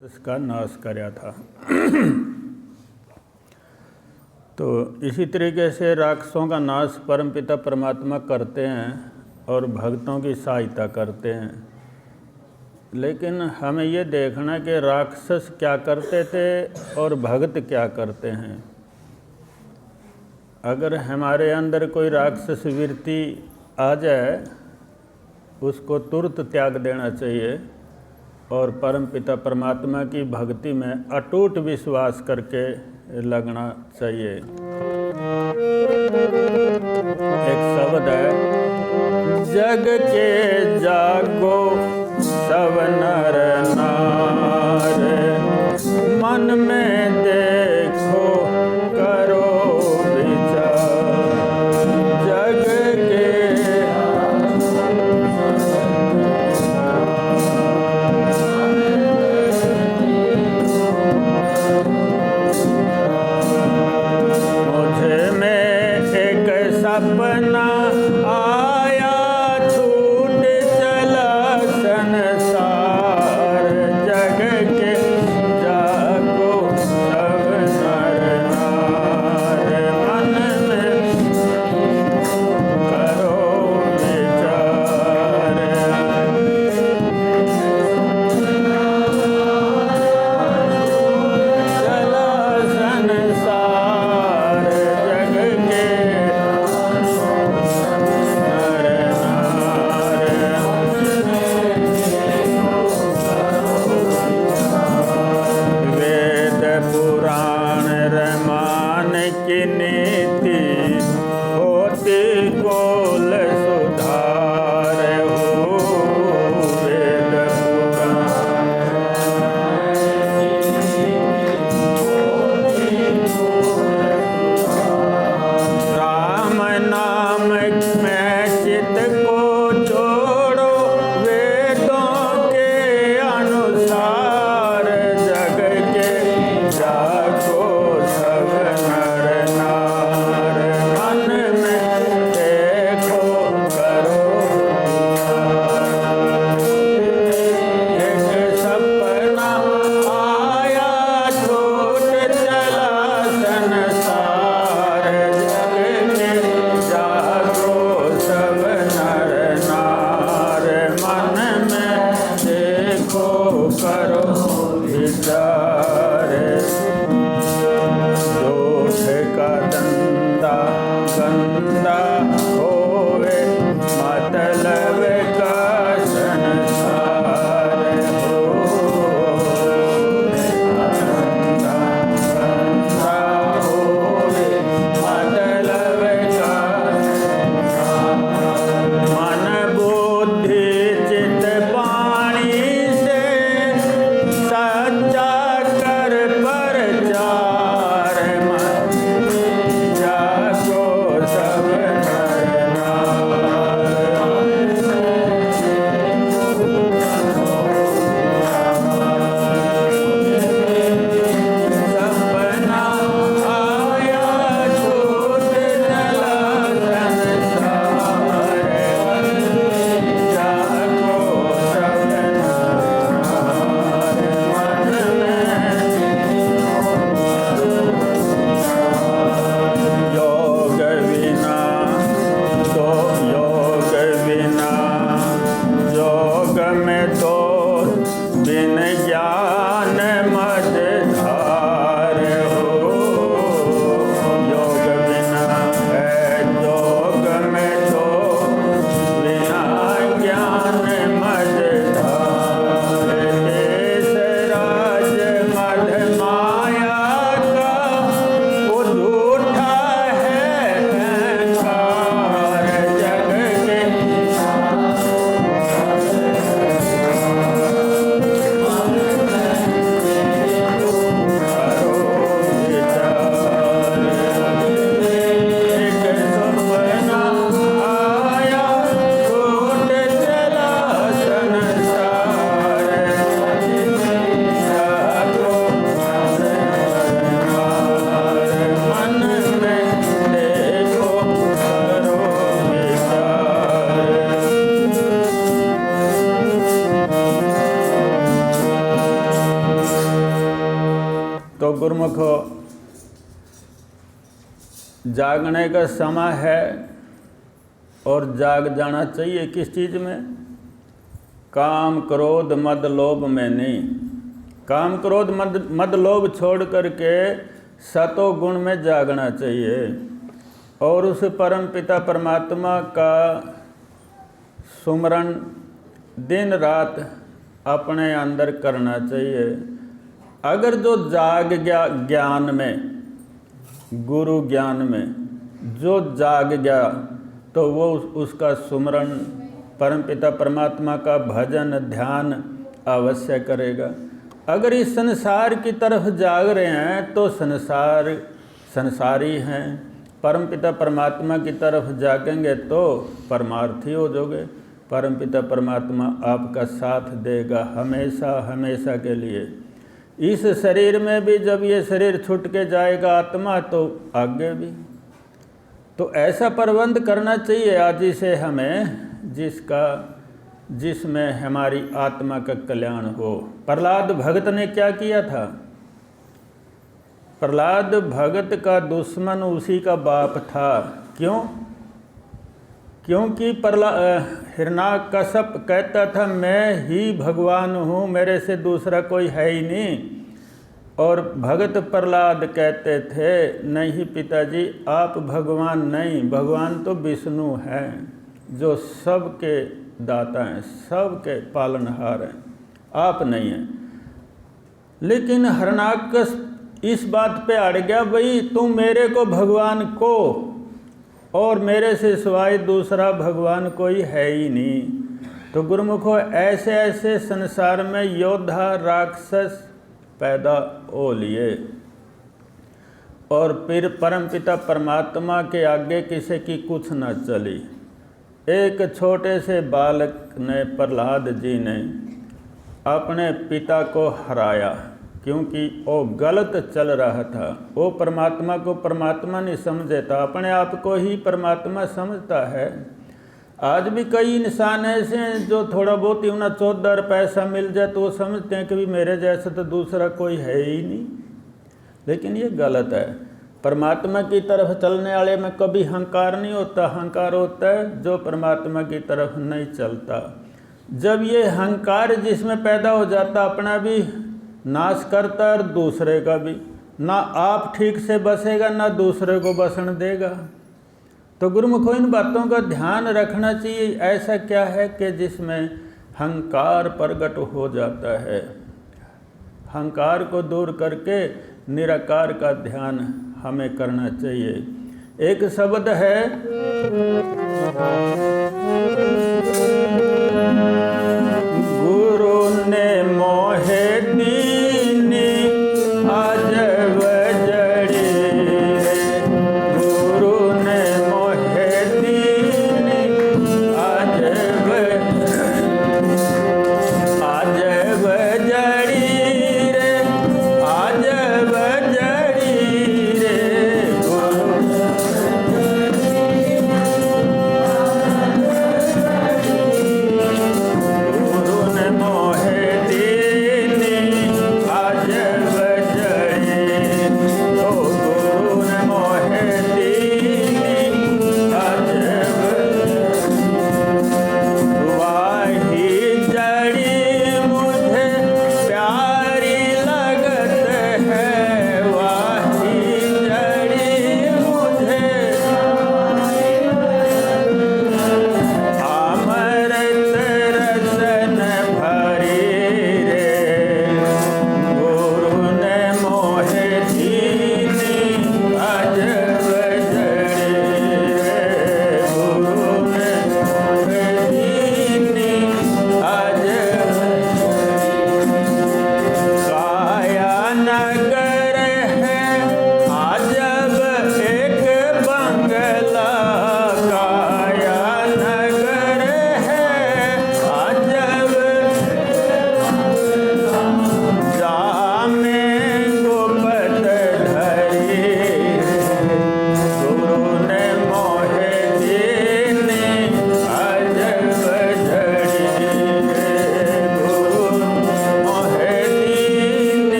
इसका नाश कराया था। तो इसी तरीके से राक्षसों का नाश परमपिता परमात्मा करते हैं और भक्तों की सहायता करते हैं। लेकिन हमें ये देखना कि राक्षस क्या करते थे और भक्त क्या करते हैं। अगर हमारे अंदर कोई राक्षस वृत्ति आ जाए उसको तुरंत त्याग देना चाहिए और परमपिता परमात्मा की भक्ति में अटूट विश्वास करके लगना चाहिए। एक शब्द है, जग के जागो सब नर नार, मन में देखो करो विचार। जग के मुझे में एक सपना आया, छूट चला संसार। जग के जागो सब नर नार, मन में करो विचार। चला संसार, जग के वेद पुराण रमान की नीति होती कोल सुधार हो। वेद राम नाम में चित को छोड़ो, वेदों के अनुसार। जग के जागो सब नर नार, मन में देखो करो। एक सपना आया, छूट चला संसार। जग के जागो सब नर नार, मन में देखो करो विचार। दोष का धंधा गंदा होवे, मतलब का संसार हो। धंधा गंदा होवे, मतलब का मन बुद्धि चित पानी से सच्चा तो गुरुमुखो जागने का समय है और जाग जाना चाहिए। किस चीज़ में? काम क्रोध मद लोभ में नहीं। काम क्रोध मद लोभ छोड़ करके सतो गुण में जागना चाहिए और उस परम पिता परमात्मा का सुमरण दिन रात अपने अंदर करना चाहिए। अगर जो जाग गया ज्ञान में, गुरु ज्ञान में जो जाग गया, तो वो उसका सुमरण परमपिता परमात्मा का भजन ध्यान अवश्य करेगा। अगर इस संसार की तरफ जाग रहे हैं तो संसारी हैं, परमपिता परमात्मा की तरफ जागेंगे तो परमार्थी हो जाओगे। परमपिता परमात्मा आपका साथ देगा हमेशा हमेशा के लिए। इस शरीर में भी जब ये शरीर छूट के जाएगा आत्मा, तो आगे भी। तो ऐसा प्रबंध करना चाहिए आज ही से हमें जिसमें हमारी आत्मा का कल्याण हो। प्रहलाद भगत ने क्या किया था? प्रहलाद भगत का दुश्मन उसी का बाप था। क्यों? क्योंकि हिरण्यकश्यप कहता था मैं ही भगवान हूँ, मेरे से दूसरा कोई है ही नहीं। और भगत प्रहलाद कहते थे नहीं पिताजी, आप भगवान नहीं, भगवान तो विष्णु हैं जो सबके दाता हैं, सबके पालनहार हैं, आप नहीं हैं। लेकिन हिरण्यकश्यप इस बात पे अड़ गया, भाई तुम मेरे को भगवान को, और मेरे से सिवाय दूसरा भगवान कोई है ही नहीं। तो गुरुमुखो ऐसे ऐसे संसार में योद्धा राक्षस पैदा हो लिए और फिर परमपिता परमात्मा के आगे किसी की कुछ न चली। एक छोटे से बालक ने, प्रहलाद जी ने अपने पिता को हराया क्योंकि वो गलत चल रहा था। वो परमात्मा को परमात्मा नहीं समझे था, अपने आप को ही परमात्मा समझता है। आज भी कई इंसान ऐसे हैं जो थोड़ा बहुत ही उन्हें 14 पैसा मिल जाए तो वो समझते हैं कि भी मेरे जैसा तो दूसरा कोई है ही नहीं। लेकिन ये गलत है। परमात्मा की तरफ चलने वाले में कभी अहंकार नहीं होता। अहंकार होता है जो परमात्मा की तरफ नहीं चलता। जब ये अहंकार जिसमें पैदा हो जाता, अपना भी नाश करता और दूसरे का भी। ना आप ठीक से बसेगा ना दूसरे को बसने देगा। तो गुरुमुखो इन बातों का ध्यान रखना चाहिए। ऐसा क्या है कि जिसमें अहंकार प्रकट हो जाता है। अहंकार को दूर करके निराकार का ध्यान हमें करना चाहिए। एक शब्द है गुरु ने मोहे दीनी आज बजड़ी रे, गुरु ने मोहे दीनी आज बजड़ी रे, आज बजड़ी रे, गुरु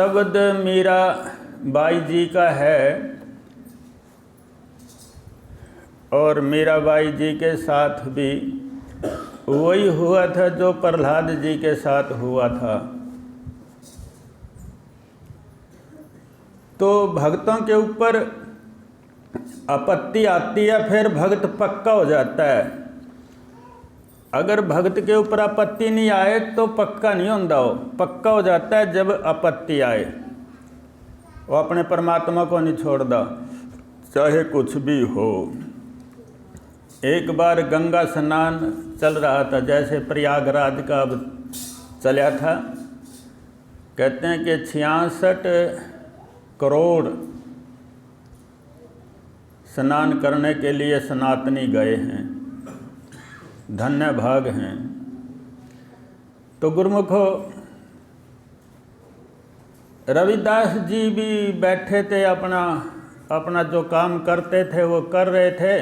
शब्द मीरा बाई जी का है और मीराबाई जी के साथ भी वही हुआ था जो प्रहलाद जी के साथ हुआ था। तो भक्तों के ऊपर आपत्ति आती है, फिर भक्त पक्का हो जाता है। अगर भक्त के ऊपर आपत्ति नहीं आए तो पक्का नहीं होता, हो पक्का हो जाता है जब आपत्ति आए। वो अपने परमात्मा को नहीं छोड़ता, चाहे कुछ भी हो। एक बार गंगा स्नान चल रहा था, जैसे प्रयागराज का अब चला था। कहते हैं कि 66 करोड़ स्नान करने के लिए सनातनी गए हैं, धन्य भाग हैं। तो गुरुमुखो रविदास जी भी बैठे थे, अपना जो काम करते थे वो कर रहे थे।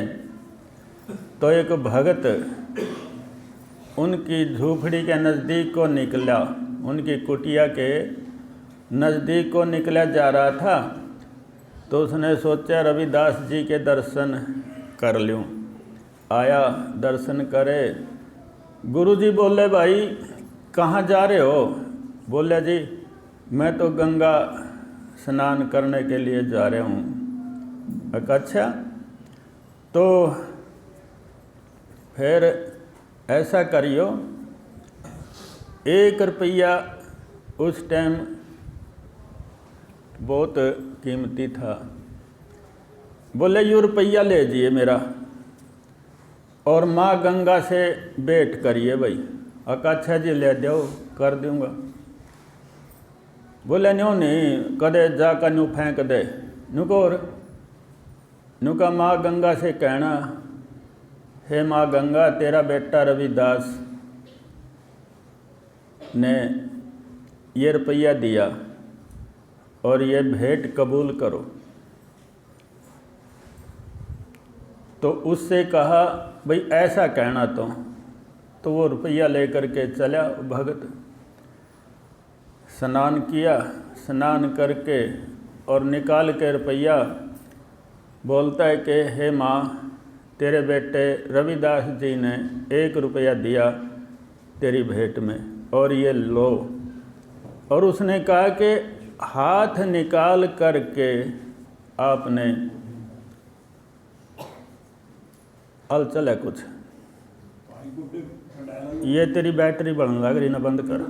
तो एक भगत उनकी झूपड़ी के नज़दीक को निकला, उनकी कुटिया के नज़दीक को निकला जा रहा था। तो उसने सोचा रविदास जी के दर्शन कर लूँ। आया, दर्शन करे। गुरुजी बोले, भाई कहाँ जा रहे हो? बोले, जी मैं तो गंगा स्नान करने के लिए जा रहा हूँ। अच्छा, तो फिर ऐसा करियो, 1 रुपया उस टाइम बहुत कीमती था। बोले, यू रुपया ले जाइए मेरा और माँ गंगा से भेंट करिए भाई। अच्छा जी, ले दो, कर दूँगा। बोले, न्यों नहीं, कदे जाकर न्यू फेंक दे। नुका माँ गंगा से कहना, हे माँ गंगा, तेरा बेटा रविदास ने ये रुपया दिया और ये भेंट कबूल करो। तो उससे कहा, भाई ऐसा कहना तो वो रुपया लेकर के चला भगत। स्नान किया, स्नान करके और निकाल के रुपया बोलता है कि हे माँ, तेरे बेटे रविदास जी ने 1 रुपया दिया तेरी भेंट में, और ये लो। और उसने कहा कि हाथ निकाल करके आपने हलचल है कुछ, ये तेरी बैटरी बढ़ने लग रही ना, बंद कर।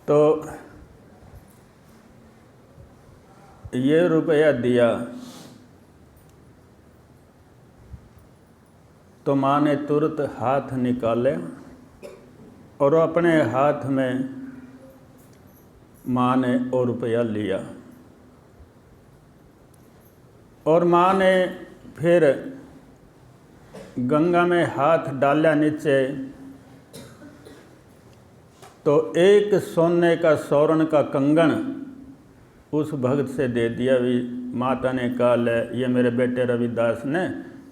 तो ये रुपया दिया तो माँ ने तुरंत हाथ निकाले और अपने हाथ में माँ ने वो रुपया लिया। और माँ ने फिर गंगा में हाथ डाला नीचे, तो एक सोने का स्वर्ण का कंगन उस भक्त से दे दिया। भी माता ने कहा, ले ये मेरे बेटे रविदास ने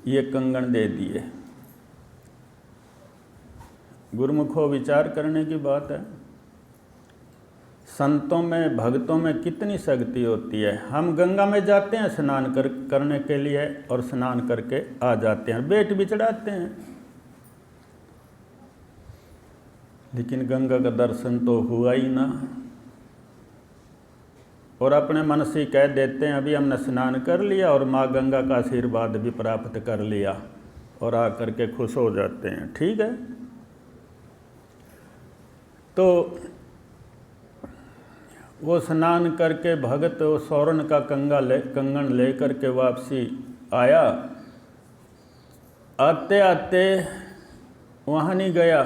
ये कंगन दे दिए। गुरुमुखों, विचार करने की बात है। संतों में, भक्तों में कितनी शक्ति होती है। हम गंगा में जाते हैं स्नान करने के लिए और स्नान करके आ जाते हैं, भेंट भी चढ़ाते हैं, लेकिन गंगा का दर्शन तो हुआ ही ना। और अपने मन से कह देते हैं अभी हमने स्नान कर लिया और माँ गंगा का आशीर्वाद भी प्राप्त कर लिया, और आकर के खुश हो जाते हैं। ठीक है, तो वो स्नान करके भगत वो स्वर्ण का कंगन ले करके वापसी आया। आते आते वहाँ नहीं गया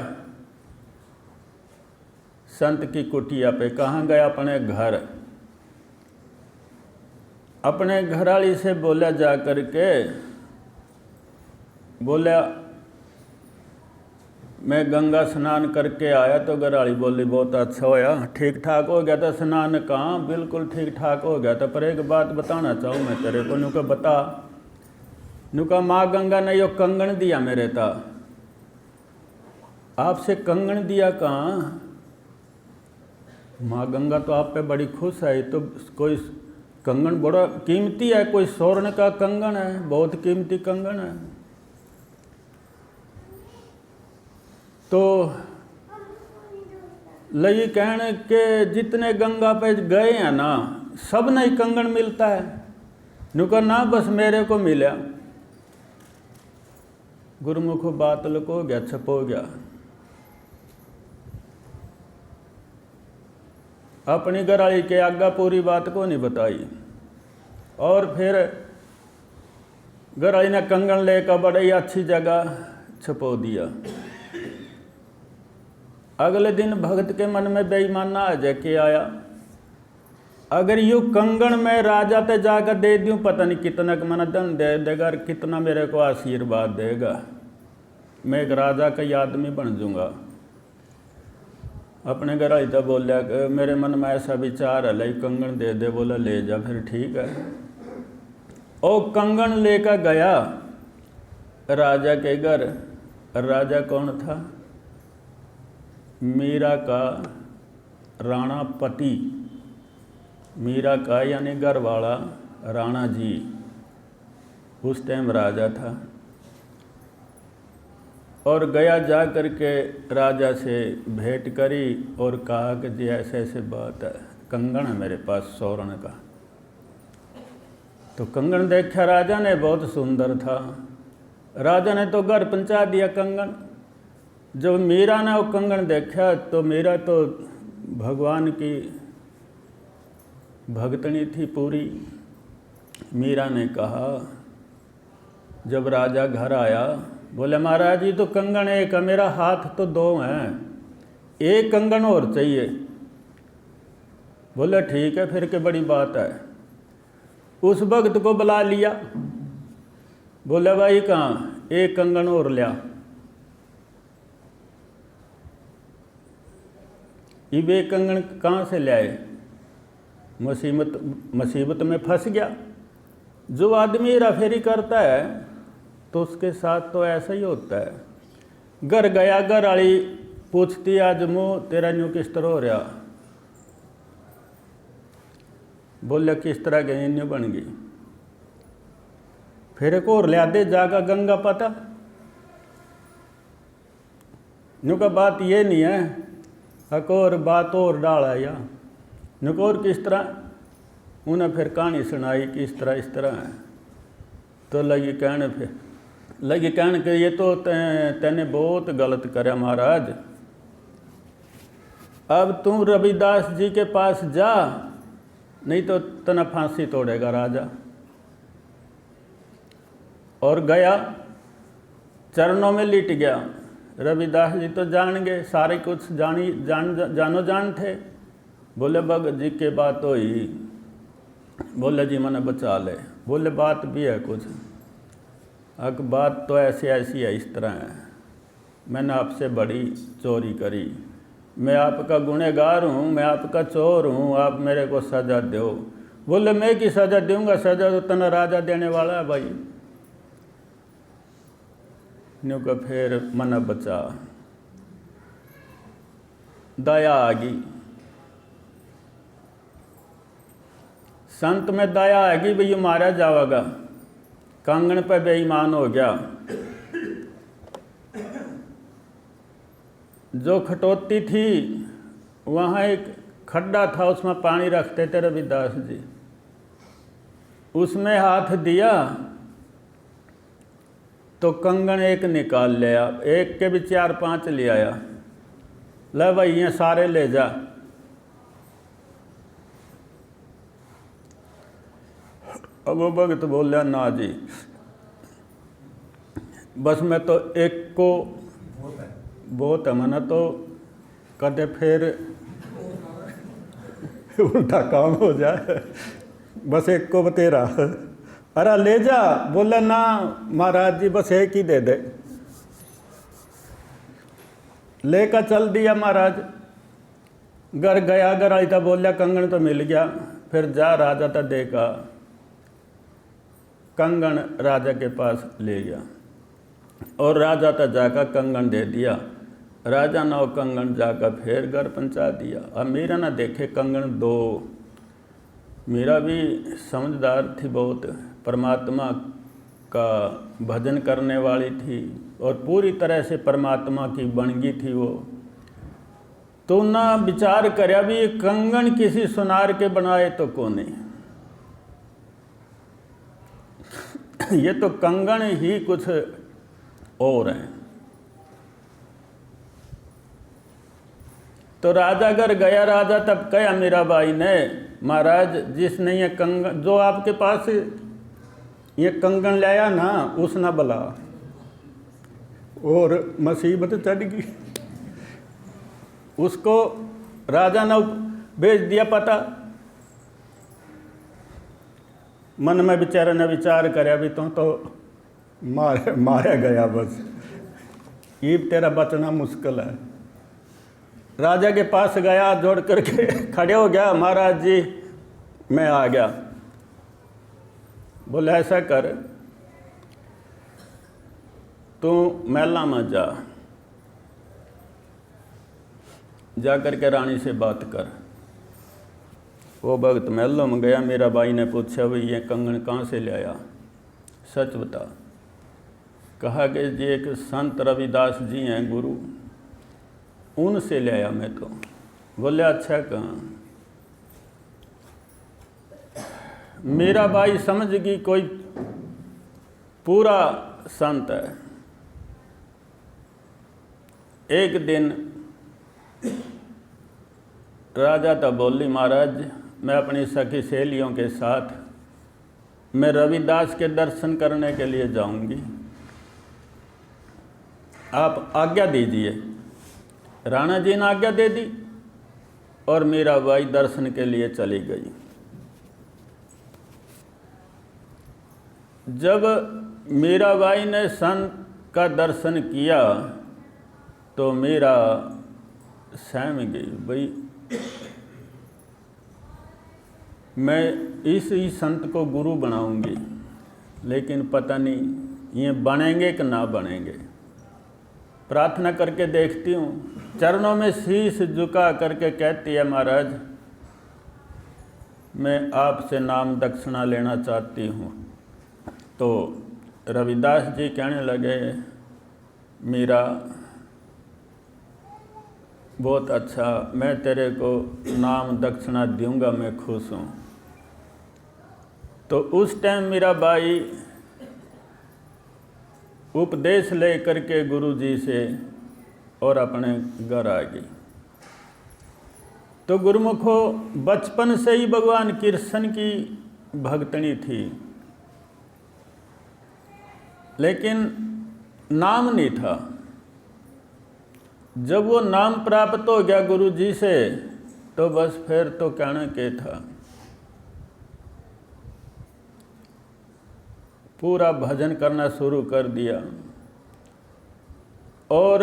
संत की कुटिया पे, कहाँ गया? अपने घर। अपने घरवाली से बोला जा करके, बोला मैं गंगा स्नान करके आया। तो घरवाली बोली, बहुत अच्छा होया, ठीक ठाक हो गया था स्नान? कहाँ, बिल्कुल ठीक ठाक हो गया था, पर एक बात बताना चाहूँ मैं तेरे को। नुका बता। नुका माँ गंगा ने यो कंगन दिया मेरे था, आपसे कंगन दिया कहाँ? माँ गंगा तो आप पे बड़ी खुश है, तो कोई कंगन बड़ा कीमती है, कोई स्वर्ण का कंगन है, बहुत कीमती कंगन है। तो लगी कहने के जितने गंगा पे गए हैं ना, सब नहीं कंगन मिलता है। नुका ना बस मेरे को मिला। गुरुमुख बात लको गया, छपो गया। अपनी घराली के आगा पूरी बात को नहीं बताई। और फिर घराली ने कंगन लेकर बड़ी अच्छी जगह छपो दिया। अगले दिन भगत के मन में बेईमाना आ जाके आया, अगर यूँ कंगन में राजा ते जाकर दे दूँ, पता नहीं कितना का मना धन दे देगा और कितना मेरे को आशीर्वाद देगा, मैं एक राजा का ही आदमी बन जाऊँगा। अपने घर आई तो बोलिया कि मेरे मन में ऐसा विचार है, लाई कंगन दे दे। बोला ले जा, फिर ठीक है। और कंगन लेकर गया राजा के घर। राजा कौन था? मीरा का राणा पति, मीरा का यानी घर वाला राणा जी उस टाइम राजा था। और गया जा कर के राजा से भेंट करी और कहा कि जी ऐसे ऐसे बात है, कंगन है मेरे पास स्वर्ण का। तो कंगन देखा राजा ने, बहुत सुंदर था। राजा ने तो घर पहुंचा दिया कंगन। जब मीरा ने वो कंगन देखा तो मीरा तो भगवान की भक्तनी थी पूरी। मीरा ने कहा, जब राजा घर आया, बोले महाराज जी तो कंगन एक है, मेरा हाथ तो दो हैं, एक कंगन और चाहिए। बोले ठीक है, फिर के बड़ी बात है। उस भक्त को बुला लिया। बोले भाई कहाँ? एक कंगन और लिया। ये कंगन कहाँ से लाए? मुसीबत में फंस गया। जो आदमी हेराफेरी करता है तो उसके साथ तो ऐसा ही होता है। घर गया, घर वाली पूछती आज मुँह तेरा न्यू किस तरह हो रहा? बोले किस तरह के न्यू बन गई। फिर एक और लिया दे जागा गंगा पता। न्यू का बात ये नहीं है, एक और बात और डाला या नुकोर किस तरह। उन्हें फिर कहानी सुनाई कि इस तरह है। तो लगी कहने के ये तो तेने बहुत गलत करे महाराज, अब तू रविदास जी के पास जा, नहीं तो तना फांसी तोड़ेगा राजा। और गया, चरणों में लिट गया। रविदास जी तो जान गए, सारे कुछ जान थे। बोले भगत जी के बात हुई। बोले जी मैंने बचा ले। बोले बात भी है कुछ। अक बात तो ऐसी है, इस तरह है, मैंने आपसे बड़ी चोरी करी, मैं आपका गुनहगार हूँ, मैं आपका चोर हूँ, आप मेरे को सज़ा दो। बोले मैं की सज़ा दूंगा? सज़ा तो तना राजा देने वाला है भाई। न्यू का फिर मन बचा, दया आ गई। संत में दया आ गई, भई मारा जाएगा, कंगन पे बेईमान हो गया। जो खटोती थी वहाँ एक खड्डा था, उसमें पानी रखते थे रविदास जी। उसमें हाथ दिया तो कंगन एक निकाल लिया, एक के भी 4-5 ले आया। ले भाई ये सारे ले जा। अब वो भगत बोलिया ना जी, बस मैं तो एक को बहुत है, मना तो कदे फिर उल्टा काम हो जाए, बस एक को बतेरा। अरे ले जा। बोला ना महाराज जी बस एक ही दे दे। लेकर चल दिया महाराज। घर गया, घर आई था, बोलिया कंगन तो मिल गया। फिर जा राजा था देखा, कंगन राजा के पास ले गया और राजा था जाकर कंगन दे दिया। राजा ने वो कंगन जाकर फिर घर पहुँचा दिया। अब मीरा ना देखे कंगन दो। मीरा भी समझदार थी बहुत, परमात्मा का भजन करने वाली थी और पूरी तरह से परमात्मा की बनगी थी वो। तो ना विचार करया भी ये कंगन किसी सुनार के बनाए तो कोने, ये तो कंगन ही कुछ और हैं। तो राजा घर गया। राजा तब कहा मीराबाई ने, महाराज जिसने ये कंगन, जो आपके पास ये कंगन लाया ना, उस ना बला और मुसीबत चढ़ गई। उसको राजा ने भेज दिया पता। मन में बेचारे ने विचार करया भी तो मारे गया, बस ये तेरा बचना मुश्किल है। राजा के पास गया, जोड़ करके खड़े हो गया, महाराज जी मैं आ गया। बोले ऐसा कर, तू महला में जा करके रानी से बात कर। वो भक्त महलों में गया। मीराबाई ने पूछा भाई ये कंगन कहाँ से लाया, सच बता। कहा कि जी एक संत रविदास जी हैं गुरु, उनसे लाया मैं तो। बोले अच्छा कहाँ। मीराबाई समझ गई कोई पूरा संत है। एक दिन राजा तो बोली, महाराज मैं अपनी सखी सहेलियों के साथ मैं रविदास के दर्शन करने के लिए जाऊंगी, आप आज्ञा दीजिए। राणा जी ने आज्ञा दे दी और मीराबाई दर्शन के लिए चली गई। जब मीराबाई ने संत का दर्शन किया तो मीरा सहम गई, भाई मैं इस ही संत को गुरु बनाऊंगी, लेकिन पता नहीं ये बनेंगे कि ना बनेंगे। प्रार्थना करके देखती हूँ। चरणों में शीश झुका करके कहती है, महाराज मैं आपसे नाम दक्षिणा लेना चाहती हूँ। तो रविदास जी कहने लगे, मीरा बहुत अच्छा, मैं तेरे को नाम दक्षिणा दूंगा, मैं खुश हूँ। तो उस टाइम मीराबाई उपदेश ले करके गुरु जी से और अपने घर आ गई। तो गुरुमुखो बचपन से ही भगवान कृष्ण की भक्तनी थी, लेकिन नाम नहीं था। जब वो नाम प्राप्त हो गया गुरु जी से, तो बस फिर तो कहना क्या था, पूरा भजन करना शुरू कर दिया। और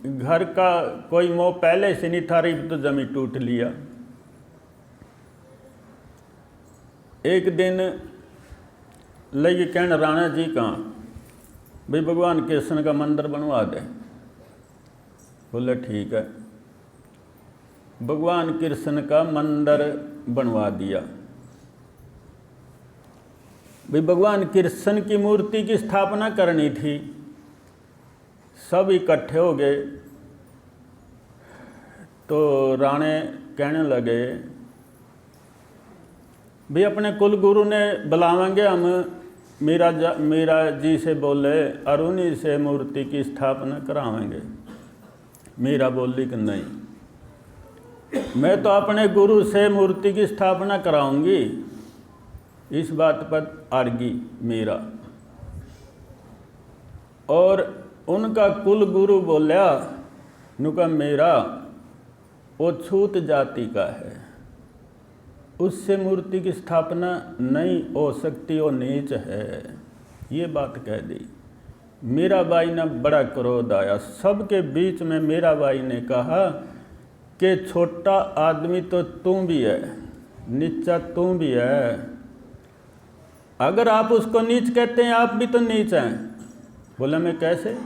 घर का कोई मोह पहले से नहीं था, रिब तो जमी टूट लिया। एक दिन लगे कहने, राणा जी कहाँ, भाई भगवान कृष्ण का मंदिर बनवा दे। बोले ठीक है। भगवान कृष्ण का मंदिर बनवा दिया। भाई भगवान कृष्ण की मूर्ति की स्थापना करनी थी। सब इकट्ठे हो गए। तो राणे कहने लगे, भाई अपने कुल गुरु ने बुलावेंगे हम। मीरा जी से बोले, अरुणी से मूर्ति की स्थापना करावेंगे। मीरा बोली कि नहीं, मैं तो अपने गुरु से मूर्ति की स्थापना कराऊंगी। इस बात पर अड़गी मीरा। और उनका कुल गुरु बोला, नुका मीरा वो छूत जाति का है, उससे मूर्ति की स्थापना नहीं हो सकती, वो नीच है। ये बात कह दी। मीराबाई ने बड़ा क्रोध आया। सबके बीच में मीराबाई ने कहा कि छोटा आदमी तो तू भी है, नीचा तू भी है। अगर आप उसको नीच कहते हैं, आप भी तो नीच हैं। बोला मैं कैसे?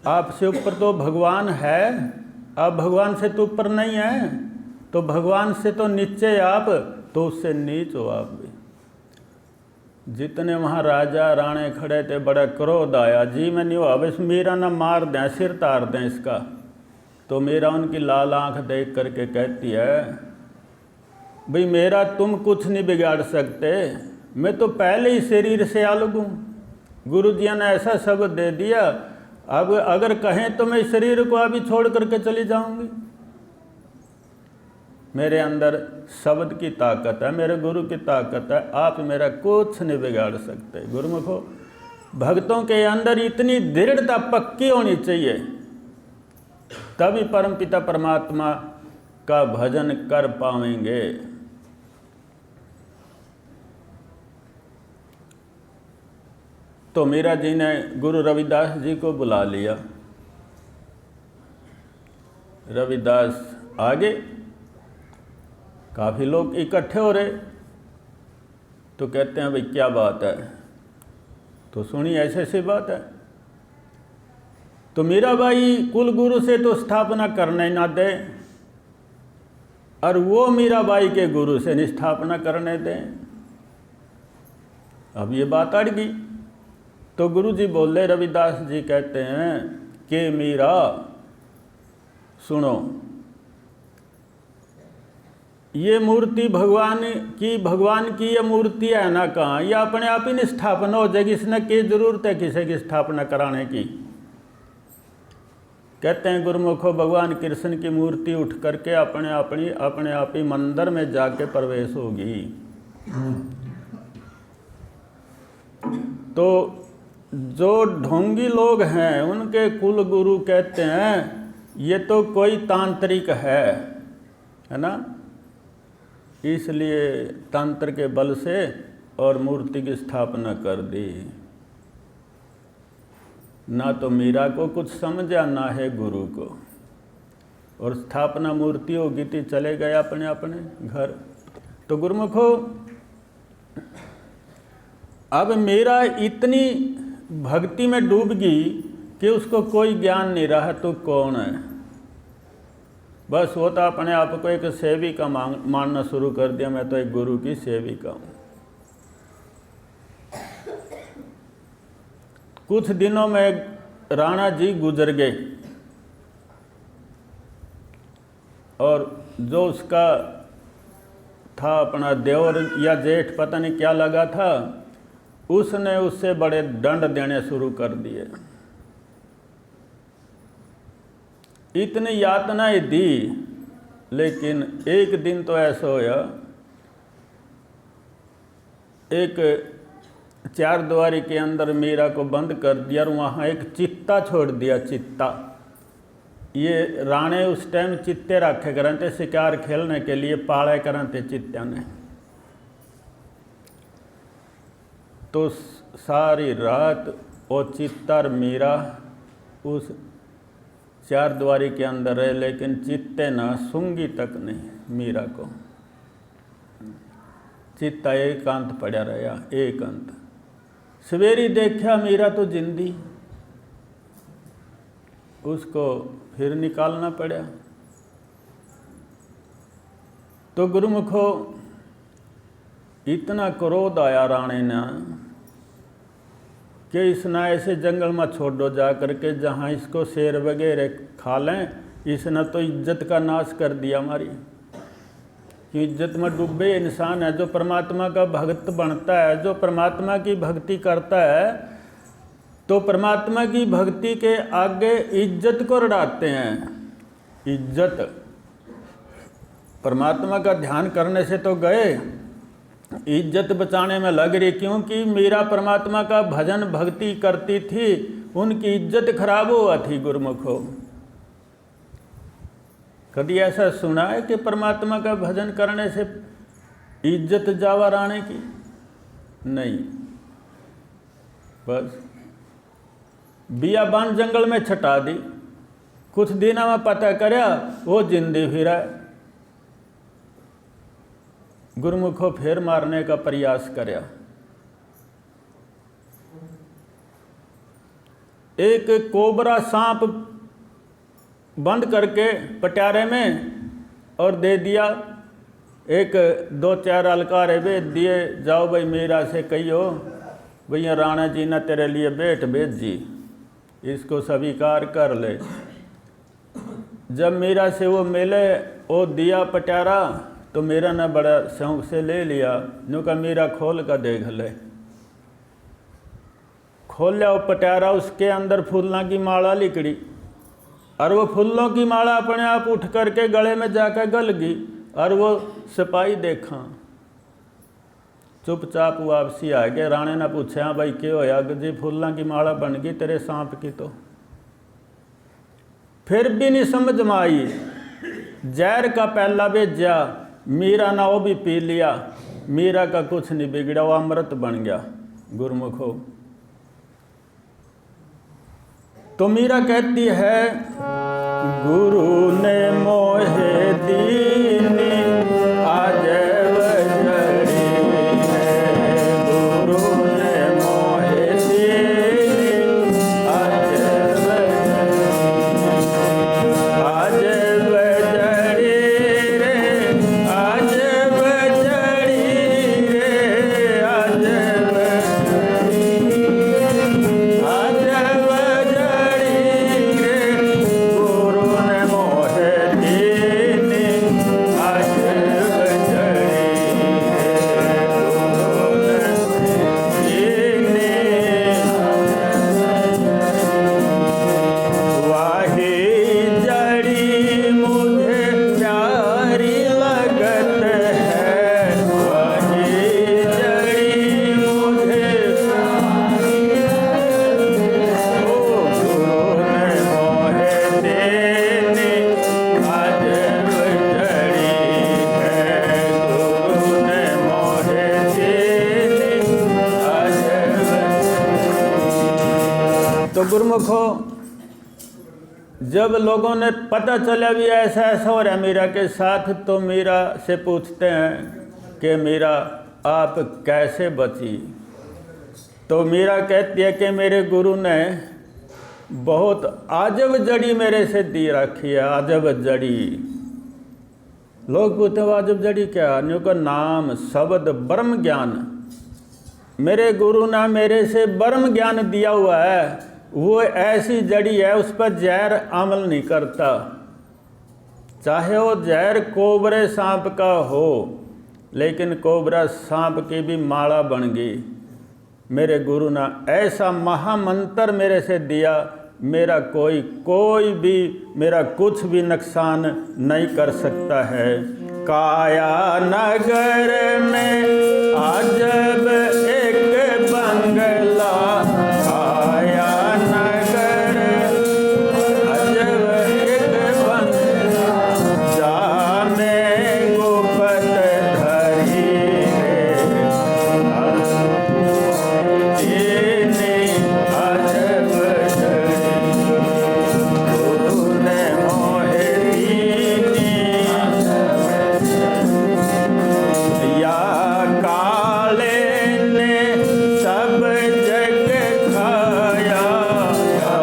आपसे ऊपर तो भगवान है, आप भगवान से तो ऊपर नहीं है, तो भगवान से तो नीचे आप, तो उससे नीच हो आप भी। जितने वहाँ राजा राणे खड़े थे, बड़ा क्रोध आया, जी मैं नहीं हुआ बस मेरा ना मार दें, सिर तार दें इसका। तो मीरा उनकी लाल आंख देख करके कहती है, भाई मेरा तुम कुछ नहीं बिगाड़ सकते, मैं तो पहले ही शरीर से अलग हूँ। गुरु जी ने ऐसा शब्द दे दिया, अब अगर कहें तो मैं शरीर को अभी छोड़ करके चली जाऊंगी। मेरे अंदर शब्द की ताकत है, मेरे गुरु की ताकत है, आप मेरा कुछ नहीं बिगाड़ सकते। गुरुमुखो, भक्तों के अंदर इतनी दृढ़ता पक्की होनी चाहिए, तभी परमपिता परमात्मा का भजन कर पाएंगे। तो मीरा जी ने गुरु रविदास जी को बुला लिया। रविदास आगे, काफ़ी लोग इकट्ठे हो रहे, तो कहते हैं भाई क्या बात है? तो सुनी ऐसे ऐसी बात है। तो मीराबाई कुल गुरु से तो स्थापना करने ना दे, और वो मीराबाई के गुरु से नहीं स्थापना करने दें। अब ये बात अड़ गई। तो गुरु जी बोले, रविदास जी कहते हैं कि मीरा सुनो, ये मूर्ति भगवान की ये मूर्ति है ना, कहाँ ये अपने आप ही नहीं स्थापना हो जाएगी, इसने की जरूरत है किसी की स्थापना कराने की। कहते हैं गुरुमुखो, भगवान कृष्ण की मूर्ति उठ करके अपने आप ही मंदिर में जाके प्रवेश होगी। तो जो ढोंगी लोग हैं उनके कुल गुरु कहते हैं ये तो कोई तांत्रिक है ना, इसलिए तंत्र के बल से और मूर्ति की स्थापना कर दी। ना तो मीरा को कुछ समझा, ना है गुरु को, और स्थापना मूर्ति होगी थी, चले गए अपने अपने घर। तो गुरुमुखो, अब मीरा इतनी भक्ति में डूब गई कि उसको कोई ज्ञान नहीं रहा तो कौन है, बस वो तो अपने आप को एक सेविका मानना शुरू कर दिया, मैं तो एक गुरु की सेविका हूँ। कुछ दिनों में राणा जी गुजर गए, और जो उसका था अपना देवर या जेठ पता नहीं क्या लगा था, उसने उससे बड़े दंड देने शुरू कर दिए। इतनी यातनाएं दी, लेकिन एक दिन तो ऐसा होया, एक चार द्वारी के अंदर मीरा को बंद कर दिया और वहाँ एक चित्ता छोड़ दिया। चित्ता, ये राणे उस टाइम चित्ते रखे करते शिकार खेलने के लिए, पाले करते चित्त्या ने। तो सारी रात वो चित्तर मीरा उस चार द्वारी के अंदर रहे, लेकिन चित्ते ना सूंगी तक नहीं मीरा को। चित्ता एकांत पड़ा रहा, एकांत। सवेरी देखा मीरा तो जिंदी, उसको फिर निकालना पड़ा। तो गुरुमुखो, इतना क्रोध आया राणे ने कि इसने ऐसे जंगल में छोड़ दो जा करके जहाँ इसको शेर वगैरह खा लें। इसने तो इज्जत का नाश कर दिया हमारी, कि इज्जत में डूबे इंसान है। जो परमात्मा का भक्त बनता है, जो परमात्मा की भक्ति करता है, तो परमात्मा की भक्ति के आगे इज्जत को रड़ाते हैं। इज्जत, परमात्मा का ध्यान करने से तो गए, इज्जत बचाने में लग रही, क्योंकि मीरा परमात्मा का भजन भक्ति करती थी, उनकी इज्जत खराब हुआ थी। गुरुमुखो, कभी ऐसा सुना है कि परमात्मा का भजन करने से इज्जत जावा राणे की? नहीं। बस बियाबान जंगल में छटा दी, कुछ दिनों में पता करया वो जिंदी फिरा। गुरुमुखो फिर मारने का प्रयास करया, एक कोबरा सांप बंद करके पटियारे में और दे दिया, एक 2-4 अलकारे भेज दिए, जाओ भाई मीरा से कहियो भैया राणा जी ने तेरे लिए भेंट भेजी, इसको स्वीकार कर ले। जब मीरा से वो मिले, वो दिया पटियारा, तो मीरा ने बड़ा शौक से ले लिया। यूँ का मीरा खोल कर देख ले, खोल लिया वो पटियारा, उसके अंदर फूलों की माला लिकड़ी, और वो फूलों की माला अपने आप उठ करके गले में जाकर गल गई। और वो सिपाही देखा, चुपचाप वापसी आ गए। राणे ने पूछा, हाँ भाई क्या होया? जी फूलों की माला बन गई तेरे सांप की। तो फिर भी नहीं समझ में आई, जहर का पहला भेजा, मीरा ना वो भी पी लिया, मीरा का कुछ नहीं बिगड़ा, वो अमृत बन गया। गुरुमुखो, तो मीरा कहती है, गुरु ने मोहे दीनी आज बजड़ी है, गुरु ने मोहे दीनी आज बजड़ी रे, आज बजड़ी रे, आज तो गुरुमुखो, जब लोगों ने पता चला भी ऐसा ऐसा हो रहा है मीरा के साथ, तो मीरा से पूछते हैं कि मीरा आप कैसे बची? तो मीरा कहती है कि मेरे गुरु ने बहुत अजब जड़ी मेरे से दी रखी है, अजब जड़ी। लोग पूछते हैं अजब जड़ी क्या? न्यू का नाम शब्द ब्रह्म ज्ञान, मेरे गुरु ने मेरे से ब्रह्म ज्ञान दिया हुआ है। वो ऐसी जड़ी है, उस पर जहर अमल नहीं करता, चाहे वो जहर कोबरे सांप का हो, लेकिन कोबरा सांप की भी माला बन गई। मेरे गुरु ने ऐसा महामंत्र मेरे से दिया, मेरा कोई भी मेरा कुछ भी नुकसान नहीं कर सकता है। काया नगर में अजब एक बंगला, काया नगर अजब एक बंगला, जामे गुप्त धरी रे, अजब गुरु ने मोहे दीनी, या काले ने सब जग खाया, या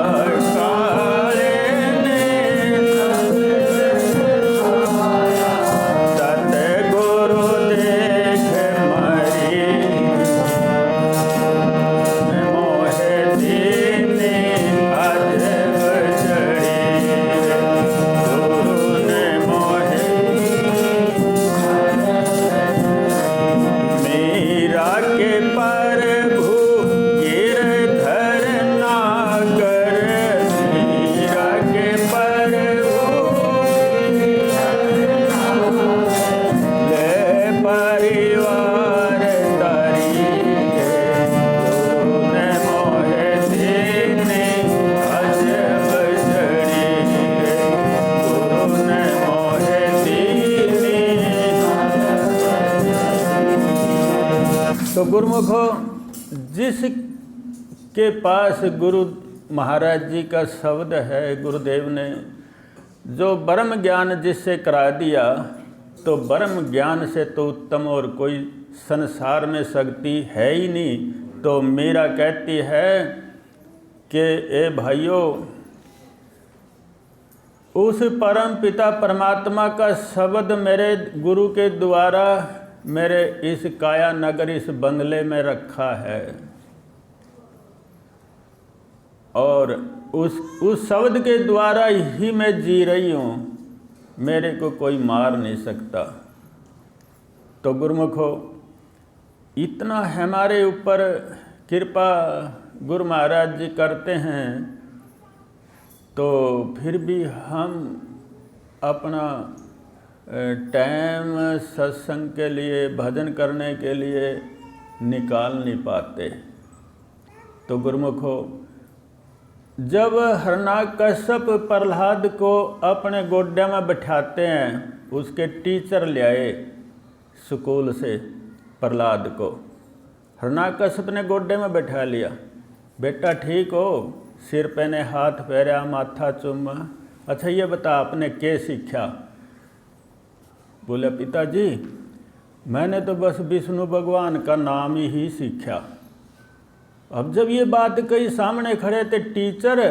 काले ने सतगुरु देख मरी, मोहे दीनी अजब जड़ी, गुरु ने मोहे मीरा के प्रभु गिरधर नागर, मीरा के प्रभु ले परिवार तारी, गुरु ने मोहे दीनी अजब जड़ी, गुरु ने मोहे दीनी। तो गुरुमुखो, जिसके पास गुरु महाराज जी का शब्द है, गुरुदेव ने जो ब्रह्म ज्ञान जिससे करा दिया, तो ब्रह्म ज्ञान से तो उत्तम और कोई संसार में शक्ति है ही नहीं। तो मीरा कहती है कि ए भाइयों, उस परम पिता परमात्मा का शब्द मेरे गुरु के द्वारा मेरे इस काया नगर, इस बंगले में रखा है, और उस शब्द के द्वारा ही मैं जी रही हूँ, मेरे को कोई मार नहीं सकता। तो गुरुमुखो, इतना हमारे ऊपर कृपा गुरु महाराज जी करते हैं, तो फिर भी हम अपना टाइम सत्संग के लिए, भजन करने के लिए निकाल नहीं पाते। तो गुरुमुखो, जब हिरण्यकश्यप प्रहलाद को अपने गोड्या में बैठाते हैं, उसके टीचर ले आए स्कूल से प्रहलाद को, हिरण्यकश्यप ने गोड्डे में बैठा लिया। बेटा ठीक हो? सिर पे ने हाथ फेरा, माथा चूमा। अच्छा ये बता, आपने क्या सीखा? बोले पिताजी, मैंने तो बस विष्णु भगवान का नाम ही सीखा। अब जब ये बात कही, सामने खड़े थे टीचर,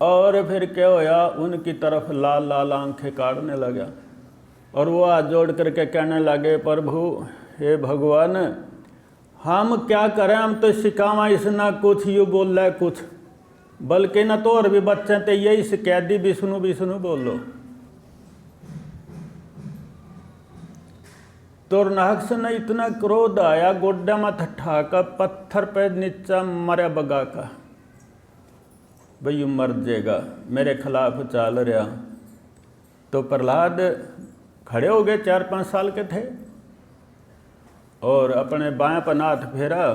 और फिर क्या होया, उनकी तरफ लाल लाल आंखें काटने लगा, और वो हाथ जोड़ करके कहने लगे, प्रभु हे भगवान, हम क्या करें, हम तो सिखावा इसना कुछ, यू बोल रहा है कुछ, बल्कि ना तो और भी बच्चे थे यही शिकायत दी, विष्णु विष्णु बोलो। तो नाहक ने इतना क्रोध आया, गोड्डा में ठा पत्थर पे नीचा मरा बगा का, भाई मर जाएगा, मेरे खिलाफ चाल रहा। तो प्रहलाद खड़े हो गए, 4-5 साल के थे, और अपने बाएं पर हाथ फेरा,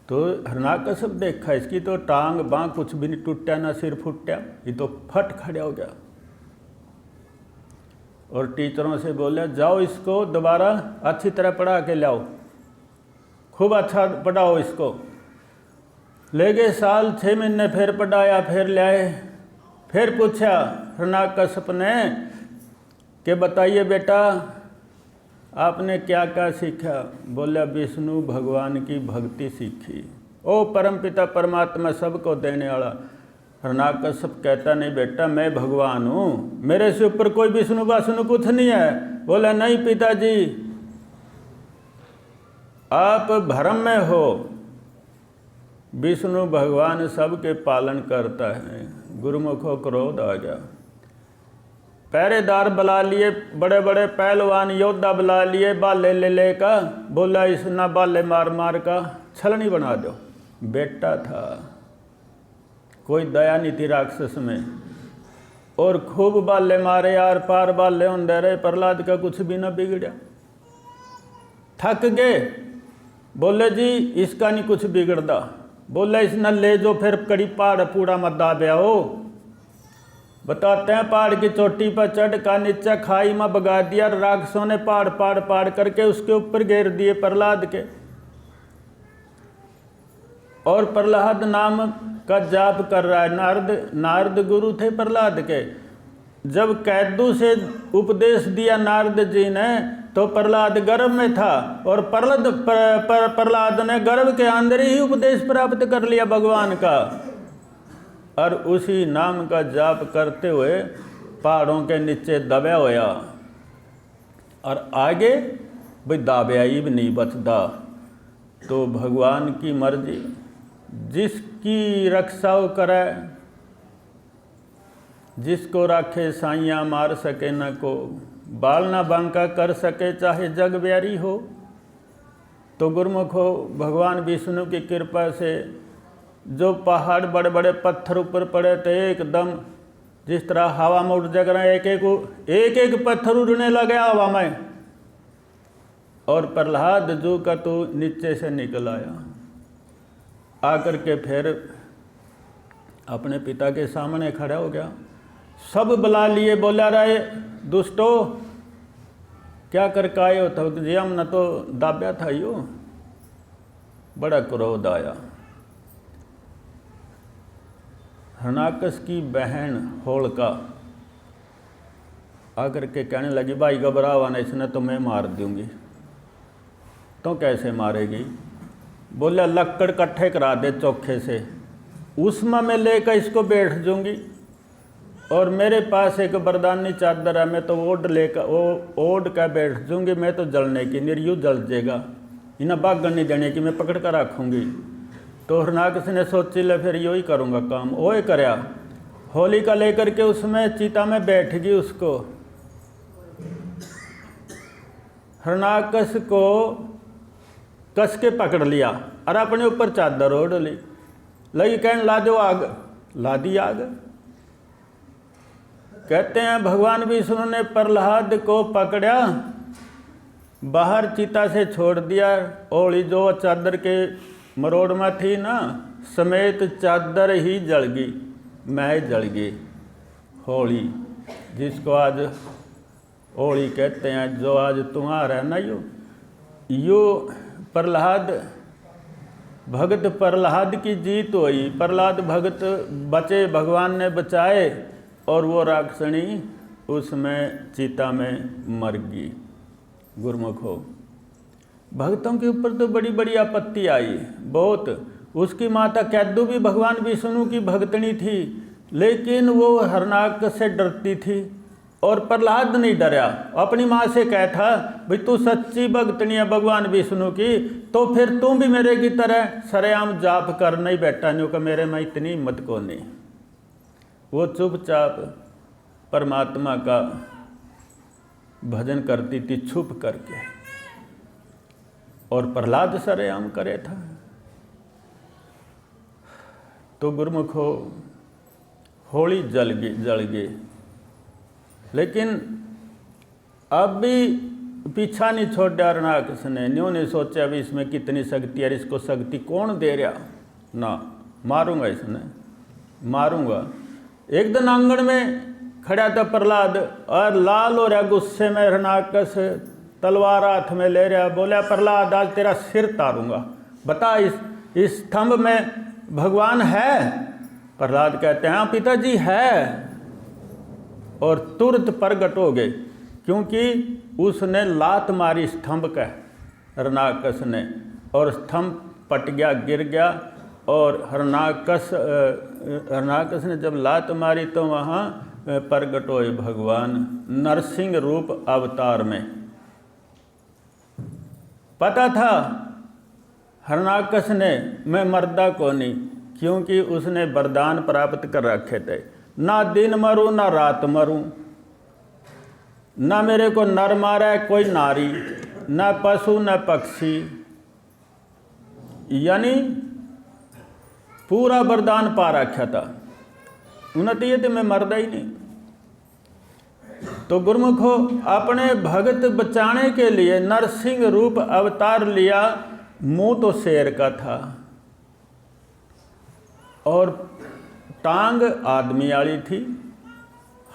तो हिरण्यकश्यप देखा, इसकी तो टांग बाँ कुछ भी नहीं टूटा, ना सिर फूटा, ये तो फट खड़ा हो गया। और टीचरों से बोले, जाओ इसको दोबारा अच्छी तरह पढ़ा के लाओ, खूब अच्छा पढ़ाओ इसको। ले गए, साल 6 महीने फिर पढ़ाया, फिर ले आए, फिर पूछा हिरण्यकश्यप ने कि बताइए बेटा, आपने क्या क्या सीखा? बोला विष्णु भगवान की भक्ति सीखी। ओ परमपिता परमात्मा सबको देने वाला। हिरण्यकश्यप कहता, नहीं बेटा, मैं भगवान हूँ, मेरे से ऊपर कोई विष्णु वाष्णु कुछ नहीं है। बोला नहीं पिताजी, आप भ्रम में हो, विष्णु भगवान सबके पालन करता है। गुरुमुखों क्रोध आ गया, पहरेदार बुला लिए, बड़े बड़े पहलवान योद्धा बुला लिए, बाले ले का। बोला इस ना बाले मार मार का छलनी बना दो। बेटा था, कोई दया नहीं थी राक्षस में, और खूब बाले मारे, आर पार बाले होंदे रहे, प्रहलाद का कुछ भी ना बिगड़ा। थक गए, बोले जी इसका नहीं कुछ बिगड़ता। बोला इसना ले जो फिर कड़ी पहाड़ पूरा मत दाबया हो। बताते हैं पहाड़ की चोटी पर चढ़ का नीचे खाई में बगा दिया, राक्षसों ने पहाड़ पहाड़ पहाड़ करके उसके ऊपर घेर दिए प्रहलाद के। और प्रहलाद नाम का जाप कर रहा है। नारद गुरु थे प्रहलाद के। जब कैदू से उपदेश दिया नारद जी ने, तो प्रहलाद गर्भ में था, और प्रहलाद ने गर्भ के अंदर ही उपदेश प्राप्त कर लिया भगवान का, और उसी नाम का जाप करते हुए पहाड़ों के नीचे दबा होया। और आगे भाई दाबया ही भी नहीं बचता। तो भगवान की मर्जी, जिसकी रक्षा वो करे, जिसको राखे साइयाँ मार सके न को, बाल ना बांका कर सके चाहे जग ब्यारी हो। तो गुरुमुख हो, भगवान विष्णु की कृपा से जो पहाड़ बड़े बड़े पत्थर ऊपर पड़े थे, एकदम जिस तरह हवा में उड़ जग रहे, एक एक पत्थर उड़ने लगे हवा में, और प्रहलाद जो का तो नीचे से निकल आया। आकर के फिर अपने पिता के सामने खड़ा हो गया। सब बुला लिए, बोला रहे दुष्टो क्या कर काये हो, तो जी हम न तो दाब्या था यो। बड़ा क्रोध आया। हिरण्यकश की बहन होलिका आकर के कहने लगी, भाई घबराओ ना, इसने तो मैं मार दूंगी। तो कैसे मारेगी? बोला लक्कड़ इकट्ठे करा दे चोखे से, उसमें मैं लेकर इसको बैठ जाऊंगी, और मेरे पास एक बरदानी चादर है, मैं तो ओढ़ कर बैठ जाऊंगी, मैं तो जलने की निर्यु जल जाएगा, इन्हें बागन नहीं देने की, मैं पकड़ कर रखूँगी। तो हरनाकस ने सोची ले फिर यो ही करूँगा काम। वो ही करया, होलिका लेकर के उसमें चिता में बैठ गई, उसको हरनाकस को कस के पकड़ लिया और अपने ऊपर चादर ओढ़ ली, लगी कहने ला दो आग, ला दी आग। कहते हैं भगवान विष्णु ने प्रहलाद को पकड़ा, बाहर चिता से छोड़ दिया, ओली जो चादर के मरोड़ में थी ना, समेत चादर ही जल गई, मैं जल गई। होली जिसको आज होली कहते हैं, जो आज तुम्हारा है ना, यो प्रहलाद भगत प्रहलाद की जीत हुई। प्रहलाद भगत बचे, भगवान ने बचाए, और वो राक्षणी उसमें चिता में मर गई। गुरुमुख हो, भक्तों के ऊपर तो बड़ी बड़ी आपत्ति आई बहुत। उसकी माता कैदू भी भगवान विष्णु की भक्तनी थी, लेकिन वो हरनाकस से डरती थी, और प्रहलाद नहीं डरा। अपनी माँ से कहा था भाई तू सच्ची भक्तनी है भगवान विष्णु की, तो फिर तुम भी मेरे की तरह सरेआम जाप कर, नहीं बैठा नहीं का मेरे में इतनी हिम्मत को नहीं। वो चुपचाप परमात्मा का भजन करती थी छुप करके, और प्रहलाद सरेआम करे था। तो गुरुमुख हो, होली जल गई, लेकिन अब भी पीछा नहीं छोड़ा हरनाकस ने। न्यों ने सोचा अभी इसमें कितनी शक्ति है, इसको शक्ति कौन दे रहा ना, मारूंगा इसने, मारूंगा। एक दिन आंगन में खड़ा था प्रहलाद, और लाल हो रहा गुस्से में हरनाकस, तलवार हाथ में ले रहा, बोला प्रहलाद आज तेरा सिर तारूंगा, बता इस स्तंभ में भगवान है? प्रहलाद कहते हैं हाँ पिताजी है, और तुरंत प्रगट हो गए, क्योंकि उसने लात मारी स्तंभ का हरनाकस ने, और स्तंभ पट गया, गिर गया। और हरनाकस ने जब लात मारी तो वहाँ प्रगट हुए भगवान नरसिंह रूप अवतार में। पता था हरनाकस ने मैं मर्दा को नहीं, क्योंकि उसने वरदान प्राप्त कर रखे थे, ना दिन मरूं ना रात मरूं, ना मेरे को नर मारा है कोई नारी, ना पशु ना पक्षी, यानी पूरा वरदान पा रखा था। उन्नति ये तो मैं मरदा ही नहीं। तो गुरुमुख हो, अपने भगत बचाने के लिए नरसिंह रूप अवतार लिया। मुंह तो शेर का था, और टांग आदमी वाली थी,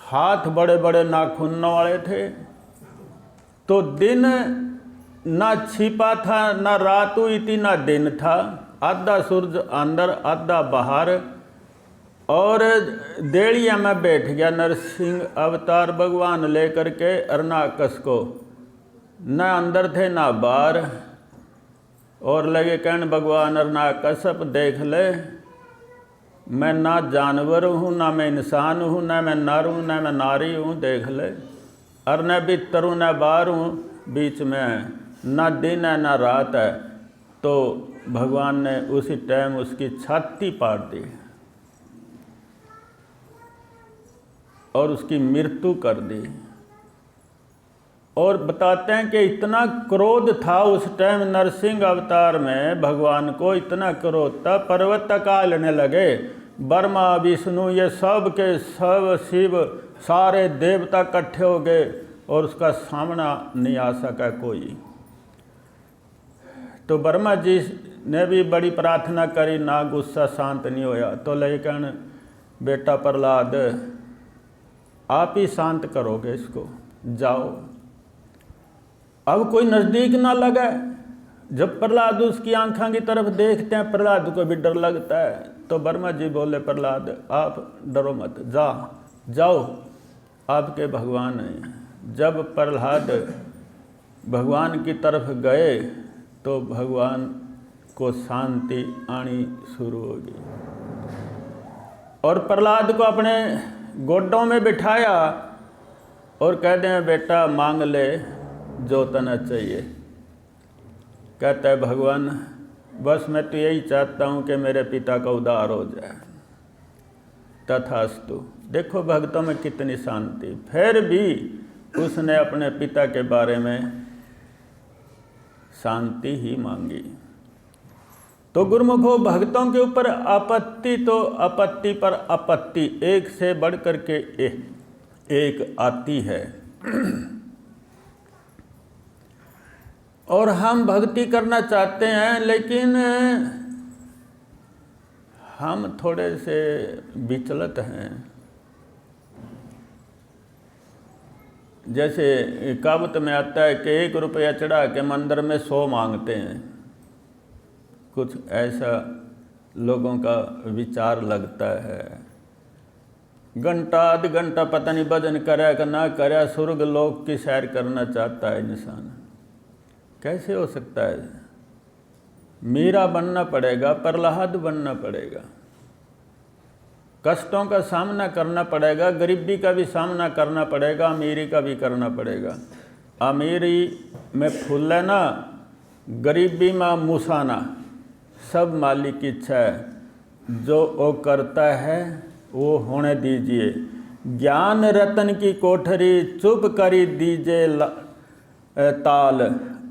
हाथ बड़े बड़े नाखूनों वाले थे। तो दिन ना छिपा था, ना रात हुई थी, ना दिन था, आधा सूरज अंदर आधा बाहर। और देड़िया में बैठ गया नरसिंह अवतार भगवान लेकर के हरनाकस को, ना अंदर थे ना बाहर। और लगे कहने भगवान हरनाकस अब देख ले, मैं ना जानवर हूँ, ना मैं इंसान हूँ, ना मैं नर हूँ, ना मैं नारी हूँ, देख ले। और न भीतर हूँ न बाहर हूँ, बीच में है, ना दिन है ना रात है। तो भगवान ने उसी टाइम उसकी छाती पाट दी और उसकी मृत्यु कर दी। और बताते हैं कि इतना क्रोध था उस टाइम नरसिंह अवतार में, भगवान को इतना क्रोध था, पर्वत तक हिलने लगे। ब्रह्मा विष्णु ये सब के सब, शिव सारे देवता इकट्ठे हो गए और उसका सामना नहीं आ सका कोई। तो ब्रह्मा जी ने भी बड़ी प्रार्थना करी, ना गुस्सा शांत नहीं होया। तो लेकिन बेटा प्रहलाद आप ही शांत करोगे इसको, जाओ। अब कोई नज़दीक ना लगे। जब प्रहलाद उसकी आंखों की तरफ देखते हैं, प्रहलाद को भी डर लगता है। तो ब्रह्मा जी बोले प्रहलाद आप डरो मत, जाओ आपके भगवान हैं। जब प्रहलाद भगवान की तरफ गए तो भगवान को शांति आनी शुरू हो गई। और प्रहलाद को अपने गोडों में बिठाया और कहते हैं बेटा मांग ले जो तना चाहिए। कहता है भगवान बस मैं तो यही चाहता हूँ कि मेरे पिता का उद्धार हो जाए। तथास्तु। देखो भक्तों में कितनी शांति। फिर भी उसने अपने पिता के बारे में शांति ही मांगी। तो गुरुमुखो भक्तों के ऊपर आपत्ति तो आपत्ति पर आपत्ति एक से बढ़कर के एक आती है। और हम भक्ति करना चाहते हैं, लेकिन हम थोड़े से विचलित हैं। जैसे कहावत में आता है कि 1 रुपया चढ़ा के मंदिर में 100 मांगते हैं। कुछ ऐसा लोगों का विचार लगता है। घंटा आध घंटा पता नहीं भजन करे कि ना करे, स्वर्ग लोक की सैर करना चाहता है इंसान। कैसे हो सकता है? मीरा बनना पड़ेगा, प्रहलाद बनना पड़ेगा, कष्टों का सामना करना पड़ेगा, गरीबी का भी सामना करना पड़ेगा, अमीरी का भी करना पड़ेगा। अमीरी में फूल लेना, गरीबी में मुसाना, सब मालिक की इच्छा है। जो वो करता है वो होने दीजिए। ज्ञान रतन की कोठरी चुप करी दीजिए ताल,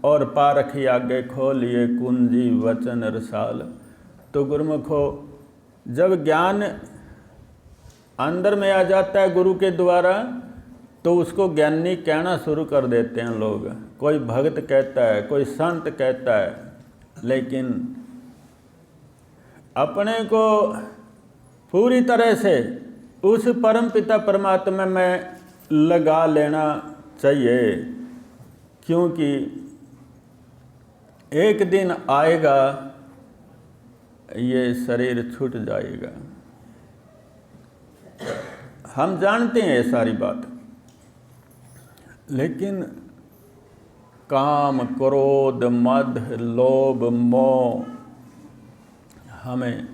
और पारखी आगे खोलिए कुंजी वचन रसाल। तो गुरुमुखो जब ज्ञान अंदर में आ जाता है गुरु के द्वारा, तो उसको ज्ञानी कहना शुरू कर देते हैं लोग। कोई भक्त कहता है, कोई संत कहता है, लेकिन अपने को पूरी तरह से उस परम पिता परमात्मा में लगा लेना चाहिए, क्योंकि एक दिन आएगा ये शरीर छूट जाएगा। हम जानते हैं ये सारी बात, लेकिन काम, क्रोध, मद, लोभ, मोह हमें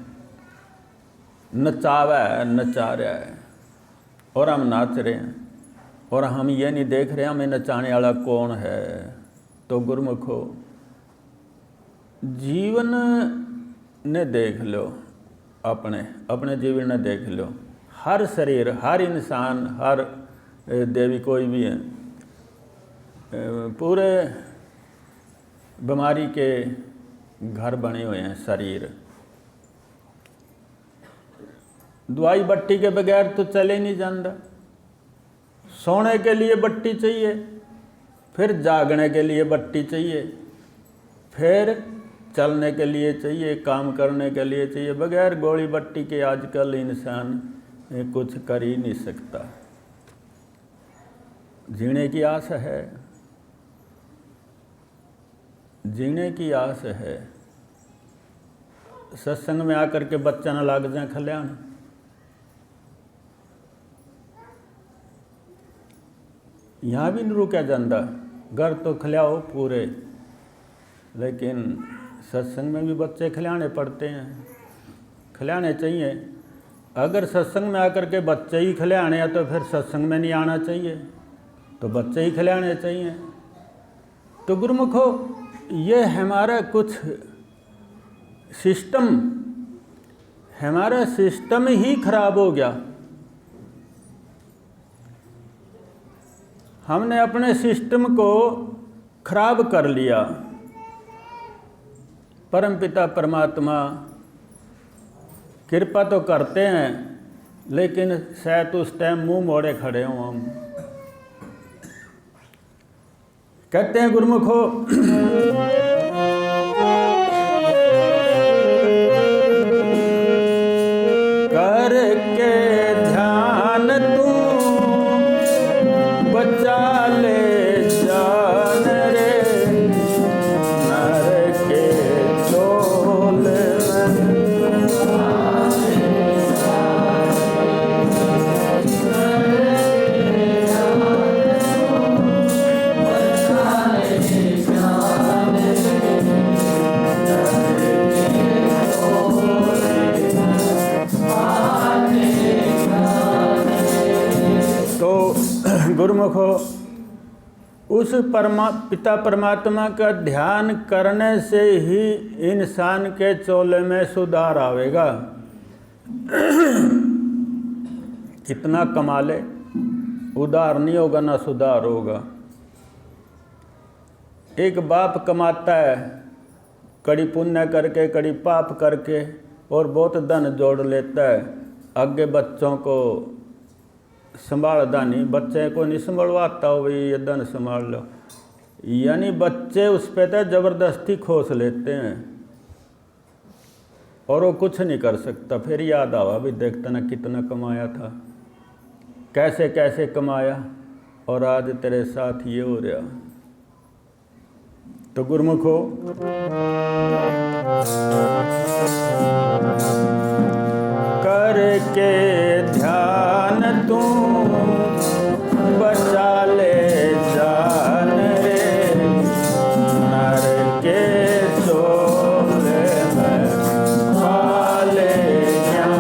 नचा रहा है और हम नाच रहे हैं, और हम ये नहीं देख रहे हमें नचाने वाला कौन है। तो गुरुमुखो जीवन ने देख लो, अपने जीवन ने देख लो। हर शरीर, हर इंसान, हर देवी कोई भी है, पूरे बीमारी के घर बने हुए हैं शरीर। दवाई बट्टी के बगैर तो चले नहीं जाता। सोने के लिए बट्टी चाहिए, फिर जागने के लिए बट्टी चाहिए, फिर चलने के लिए चाहिए, काम करने के लिए चाहिए। बगैर गोली बट्टी के आजकल इंसान कुछ कर ही नहीं सकता। जीने की आस है, जीने की आस है। सत्संग में आकर के बच्चा न लाग जाए खल्याण। यहाँ भी नहीं रुका जाता। घर तो खिलाओ पूरे, लेकिन सत्संग में भी बच्चे खिलाने पड़ते हैं, खिलाने चाहिए। अगर सत्संग में आकर के बच्चे ही खिलाने हैं तो फिर सत्संग में नहीं आना चाहिए, तो बच्चे ही खिलाने चाहिए। तो गुरुमुखो ये हमारा कुछ सिस्टम, हमारा सिस्टम ही खराब हो गया। हमने अपने सिस्टम को खराब कर लिया। परमपिता परमात्मा कृपा तो करते हैं, लेकिन शायद उस टाइम मुंह मोड़े खड़े हों हम। कहते हैं गुरुमुखो करके ध्यान तू बचा ले जान रे, नर के चोल में गुरुमुखो, उस पिता परमात्मा का ध्यान करने से ही इंसान के चोले में सुधार आवेगा। कितना कमा ले, उधार नहीं होगा ना सुधार होगा। एक बाप कमाता है, कड़ी पुण्य करके कड़ी पाप करके, और बहुत धन जोड़ लेता है, आगे बच्चों को संभालता नहीं, बच्चे को नहीं संभलवाता हो, भाई ये धन संभाल लो, यानी बच्चे उस पर तो ज़बरदस्ती खोस लेते हैं और वो कुछ नहीं कर सकता। फिर याद आवा, भी देखता ना कितना कमाया था, कैसे कैसे कमाया, और आज तेरे साथ ये हो रहा। तो गुरुमुखो, करके ध्यान तू बचा ले जान रे, नर के चोले में पाले ज्ञान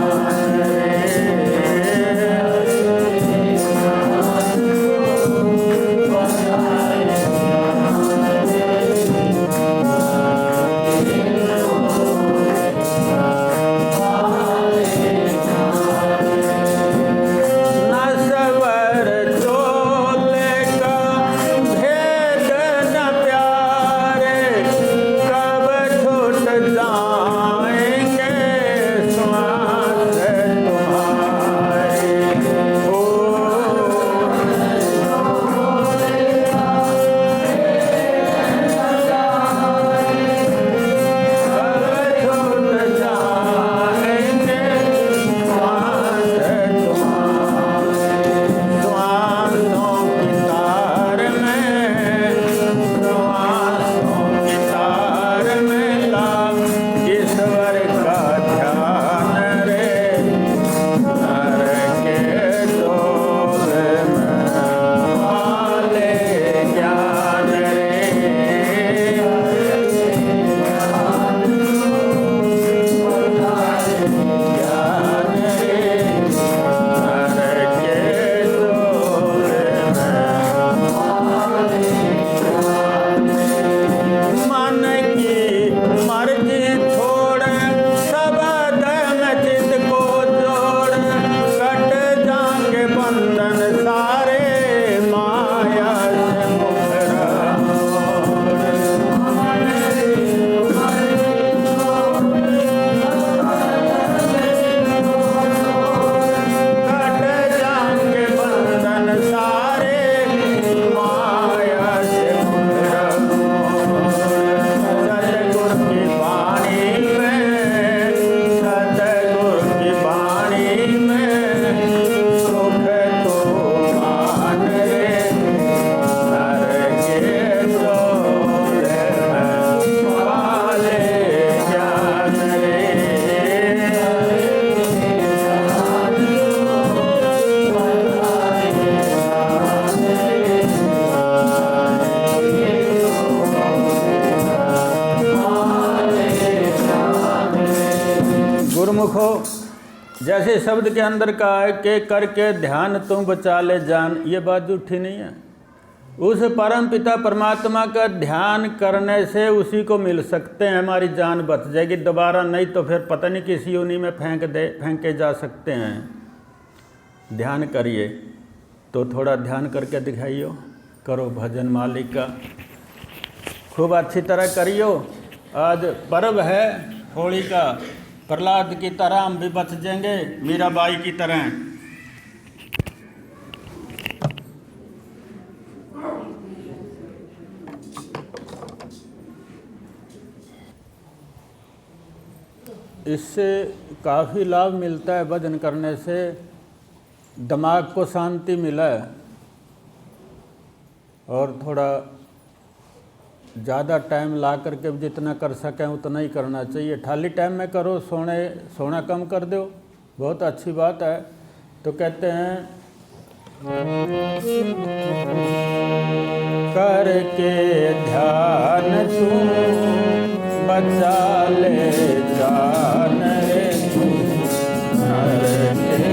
गुरुमुखो, जैसे शब्द के अंदर कहा है कि करके ध्यान तुम बचा ले जान, ये बात झूठी नहीं है। उस परम पिता परमात्मा का ध्यान करने से उसी को मिल सकते हैं, हमारी जान बच जाएगी। दोबारा नहीं तो फिर पता नहीं किस योनि में फेंके जा सकते हैं। ध्यान करिए तो थोड़ा ध्यान करके दिखाइयो, करो भजन मालिक का, खूब अच्छी तरह करियो। आज पर्व है होली का, प्रहलाद की तरह हम भी बच जाएंगे, मीराबाई की तरह। इससे काफ़ी लाभ मिलता है, भजन करने से दिमाग को शांति मिला है, और थोड़ा ज़्यादा टाइम ला करके जितना कर सकें उतना ही करना चाहिए। खाली टाइम में करो, सोना कम कर दो, बहुत अच्छी बात है। तो कहते हैं करके ध्यान तुम बचा ले जान रे, नर के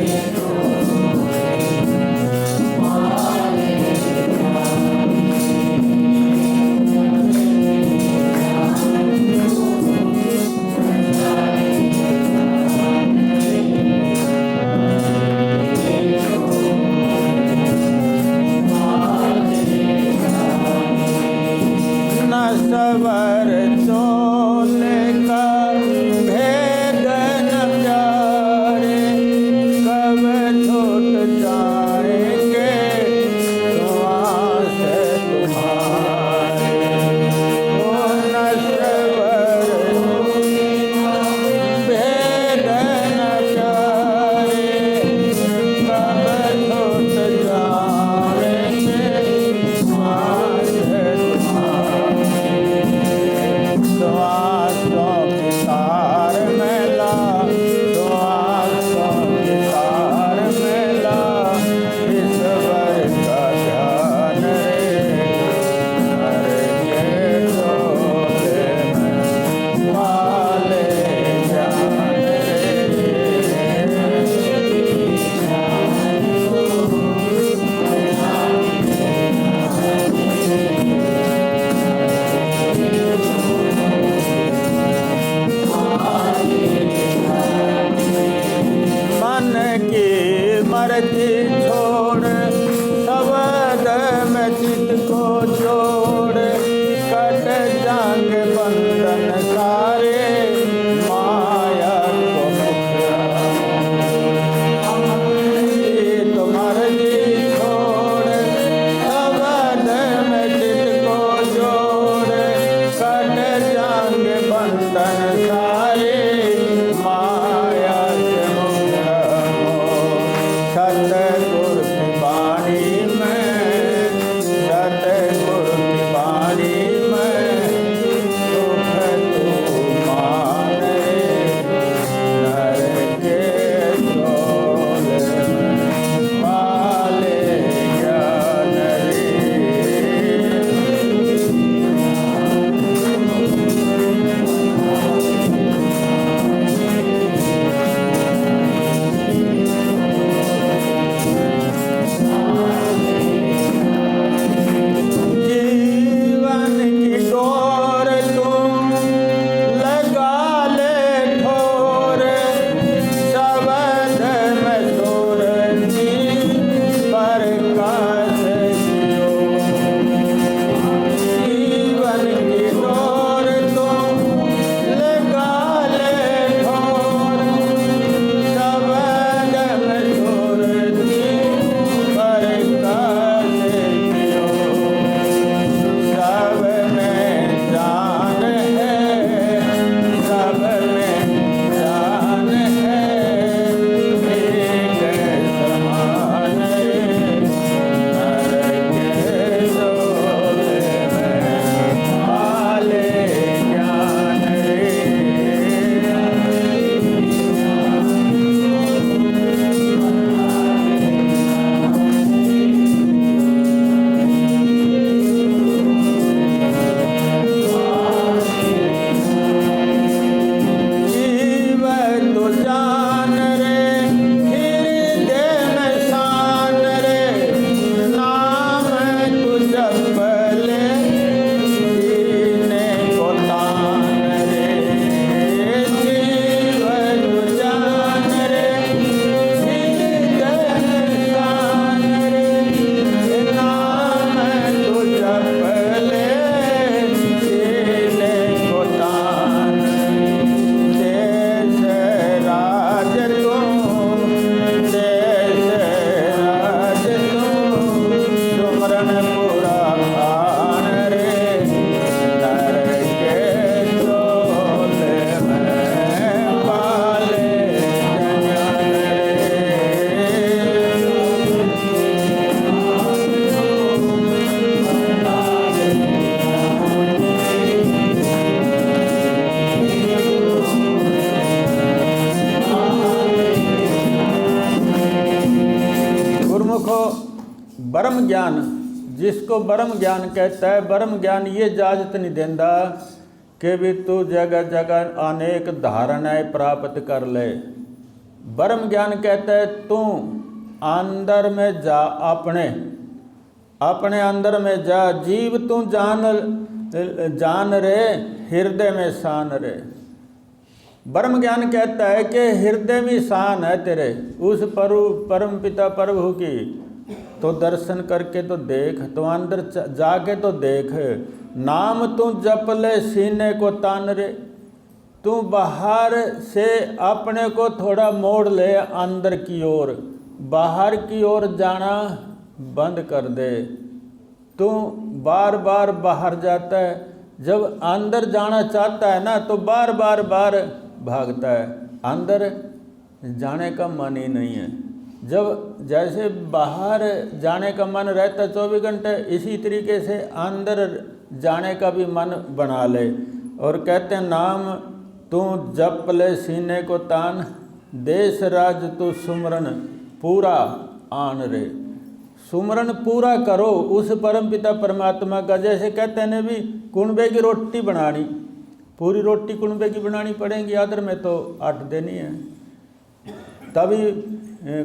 ब्रह्म ज्ञान, जिसको ब्रह्म ज्ञान कहता है, ब्रह्म ज्ञान ये इजाजत नहीं देता कि भी तू जगह जगह अनेक धारणाएं प्राप्त कर ले। ब्रह्म ज्ञान कहता है तू अंदर में जा, अपने अंदर में जा, जीव तू जान रे, हृदय में शान रे। ब्रह्म ज्ञान कहता है कि हृदय में शान है तेरे, उस परम पिता प्रभु की तो दर्शन करके तो देख, तो अंदर जाके तो देख। नाम तू जप ले, सीने को तान रे। तू बाहर से अपने को थोड़ा मोड़ ले अंदर की ओर, बाहर की ओर जाना बंद कर दे। तू बार बार बाहर जाता है, जब अंदर जाना चाहता है ना तो बार बार भागता है, अंदर जाने का मन ही नहीं है। जब जैसे बाहर जाने का मन रहता 24 घंटे, इसी तरीके से अंदर जाने का भी मन बना ले। और कहते हैं नाम तू जप ले, सीने को तान, देश राज तू सुमरन पूरा आन रे। सुमरन पूरा करो उस परम पिता परमात्मा का। जैसे कहते हैं भी कुनबे की रोटी बनानी, पूरी रोटी कुनबे की बनानी पड़ेगी, आदर में तो 8 देनी है, तभी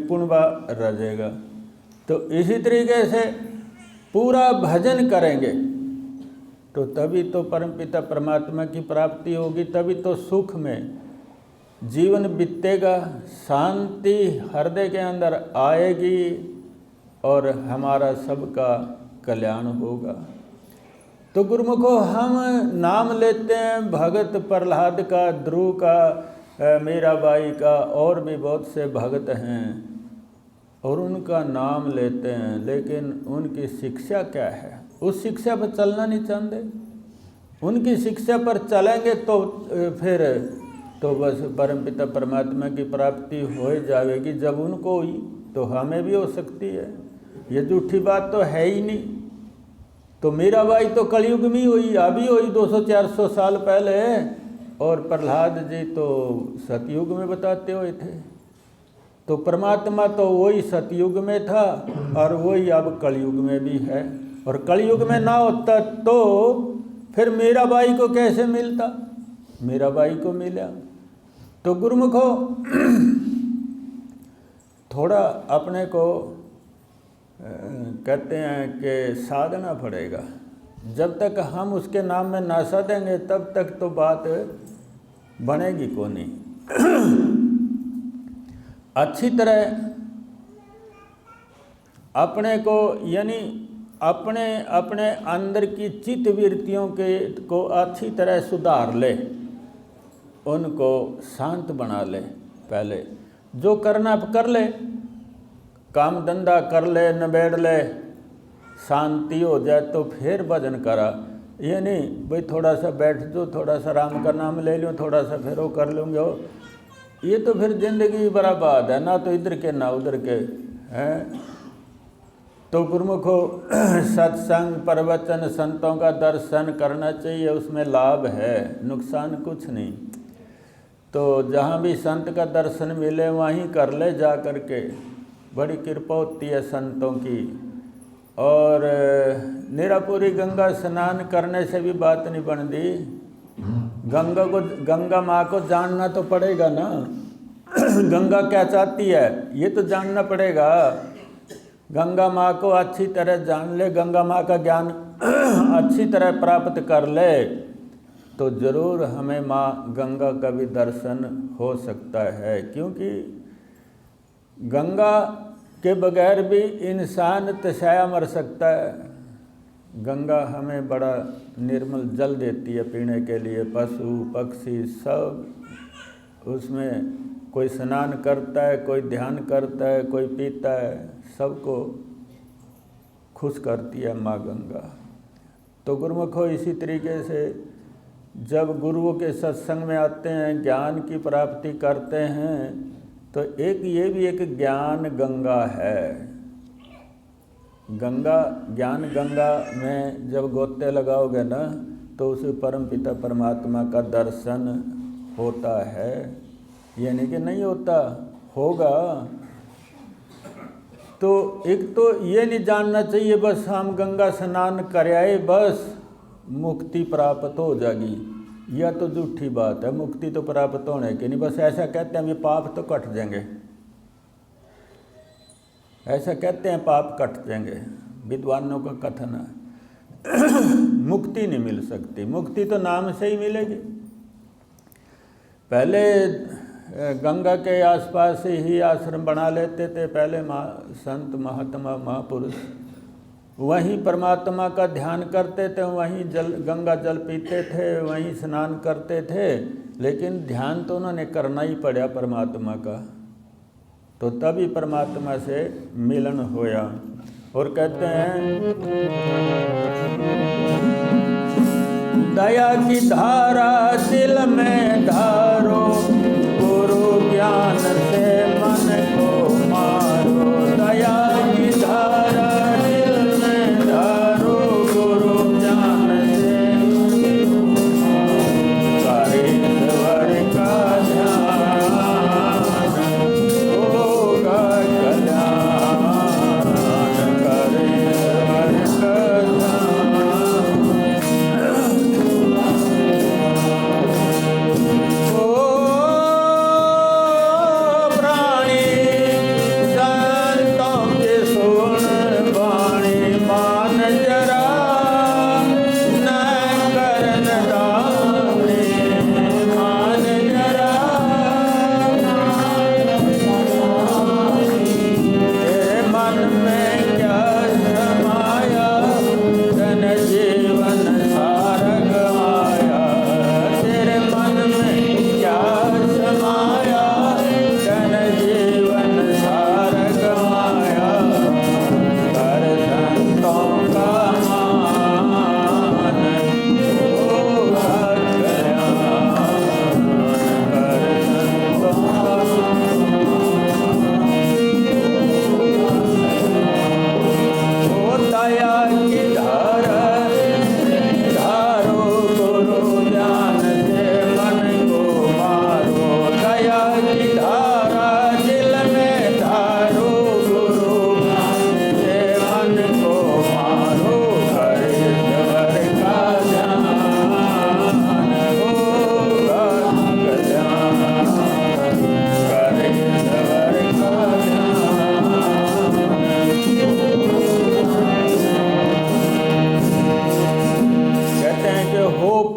कुनबा रजेगा। तो इसी तरीके से पूरा भजन करेंगे तो तभी तो परमपिता परमात्मा की प्राप्ति होगी, तभी तो सुख में जीवन बीतेगा, शांति हृदय के अंदर आएगी और हमारा सबका कल्याण होगा। तो गुरुमुखो हम नाम लेते हैं भगत प्रहलाद का, ध्रुव का, मीराबाई का, और भी बहुत से भगत हैं और उनका नाम लेते हैं, लेकिन उनकी शिक्षा क्या है, उस शिक्षा पर चलना नहीं चाहते। उनकी शिक्षा पर चलेंगे तो फिर तो बस परमपिता परमात्मा की प्राप्ति हो जाएगी। जब उनको हुई तो हमें भी हो सकती है, ये झूठी बात तो है ही नहीं। तो मीराबाई तो कलयुग में ही हुई, अभी हुई 200-400 साल पहले, और प्रहलाद जी तो सतयुग में बताते हुए थे। तो परमात्मा तो वही सतयुग में था और वही अब कलयुग में भी है, और कलयुग में ना होता तो फिर मीराबाई को कैसे मिलता, मीराबाई को मिला। तो गुरुमुखो थोड़ा अपने को कहते हैं कि साधना पड़ेगा। जब तक हम उसके नाम में ना साधेंगे तब तक तो बात बनेगी को नहीं। अच्छी तरह अपने को यानी अपने अपने अंदर की चित्त वृत्तियों को अच्छी तरह सुधार ले, उनको शांत बना ले। पहले जो करना कर ले, काम धंधा कर ले, निबेड़ ले, शांति हो जाए तो फिर भजन करा। ये नहीं भाई थोड़ा सा बैठ जो, थोड़ा सा राम का नाम ले लूँ, थोड़ा सा फिर वो कर लूँगे, ये तो फिर जिंदगी बर्बाद है, ना तो इधर के ना उधर के हैं। तो गुरुमुखो सत्संग प्रवचन संतों का दर्शन करना चाहिए, उसमें लाभ है, नुकसान कुछ नहीं। तो जहाँ भी संत का दर्शन मिले वहीं कर ले जा कर के, बड़ी कृपा होती है संतों की। और निरापुरी गंगा स्नान करने से भी बात नहीं बनती, गंगा माँ को जानना तो पड़ेगा ना। गंगा क्या चाहती है ये तो जानना पड़ेगा। गंगा माँ को अच्छी तरह जान ले, गंगा माँ का ज्ञान अच्छी तरह प्राप्त कर ले तो ज़रूर हमें माँ गंगा का भी दर्शन हो सकता है। क्योंकि गंगा के बगैर भी इंसान तशाया मर सकता है। गंगा हमें बड़ा निर्मल जल देती है पीने के लिए, पशु पक्षी सब उसमें, कोई स्नान करता है, कोई ध्यान करता है, कोई पीता है, सबको खुश करती है माँ गंगा। तो गुरुमुखो इसी तरीके से जब गुरुओं के सत्संग में आते हैं, ज्ञान की प्राप्ति करते हैं, तो एक ये भी एक ज्ञान गंगा है। गंगा ज्ञान गंगा में जब गोते लगाओगे ना तो उस परम पिता परमात्मा का दर्शन होता है, ये नहीं कि नहीं होता, होगा। तो एक तो ये नहीं जानना चाहिए बस हम गंगा स्नान कर आए बस मुक्ति प्राप्त हो जाएगी, यह तो झूठी बात है। मुक्ति तो प्राप्त होने की नहीं, बस ऐसा कहते हैं ये पाप तो कट जाएंगे, ऐसा कहते हैं पाप कट जाएंगे, विद्वानों का कथन है। मुक्ति नहीं मिल सकती, मुक्ति तो नाम से ही मिलेगी। पहले गंगा के आसपास ही आश्रम बना लेते थे पहले संत महात्मा महापुरुष, वहीं परमात्मा का ध्यान करते थे, वहीं गंगा जल पीते थे, वहीं स्नान करते थे, लेकिन ध्यान तो उन्होंने करना ही पड़ा परमात्मा का, तो तभी परमात्मा से मिलन होया। और कहते हैं दया की धारा दिल में धारो, गुरु ज्ञान से मन को मारो। दया की धारा दिल में धारो, गुरु ज्ञान से करे ईश्वर का ध्यान, होगा कल्याण, करे ईश्वर का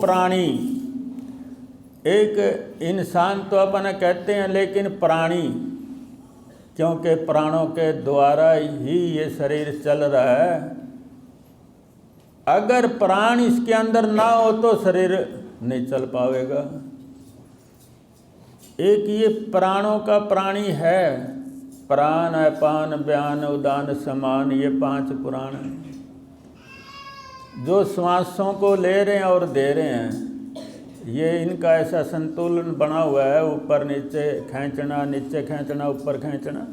प्राणी। एक इंसान तो अपन कहते हैं, लेकिन प्राणी, क्योंकि प्राणों के द्वारा ही ये शरीर चल रहा है। अगर प्राण इसके अंदर ना हो तो शरीर नहीं चल पाएगा। एक ये प्राणों का प्राणी है, प्राण अपान व्यान उदान समान, ये 5 पुराण हैं जो श्वासों को ले रहे हैं और दे रहे हैं। ये इनका ऐसा संतुलन बना हुआ है, ऊपर नीचे खींचना, नीचे खींचना, ऊपर खींचना।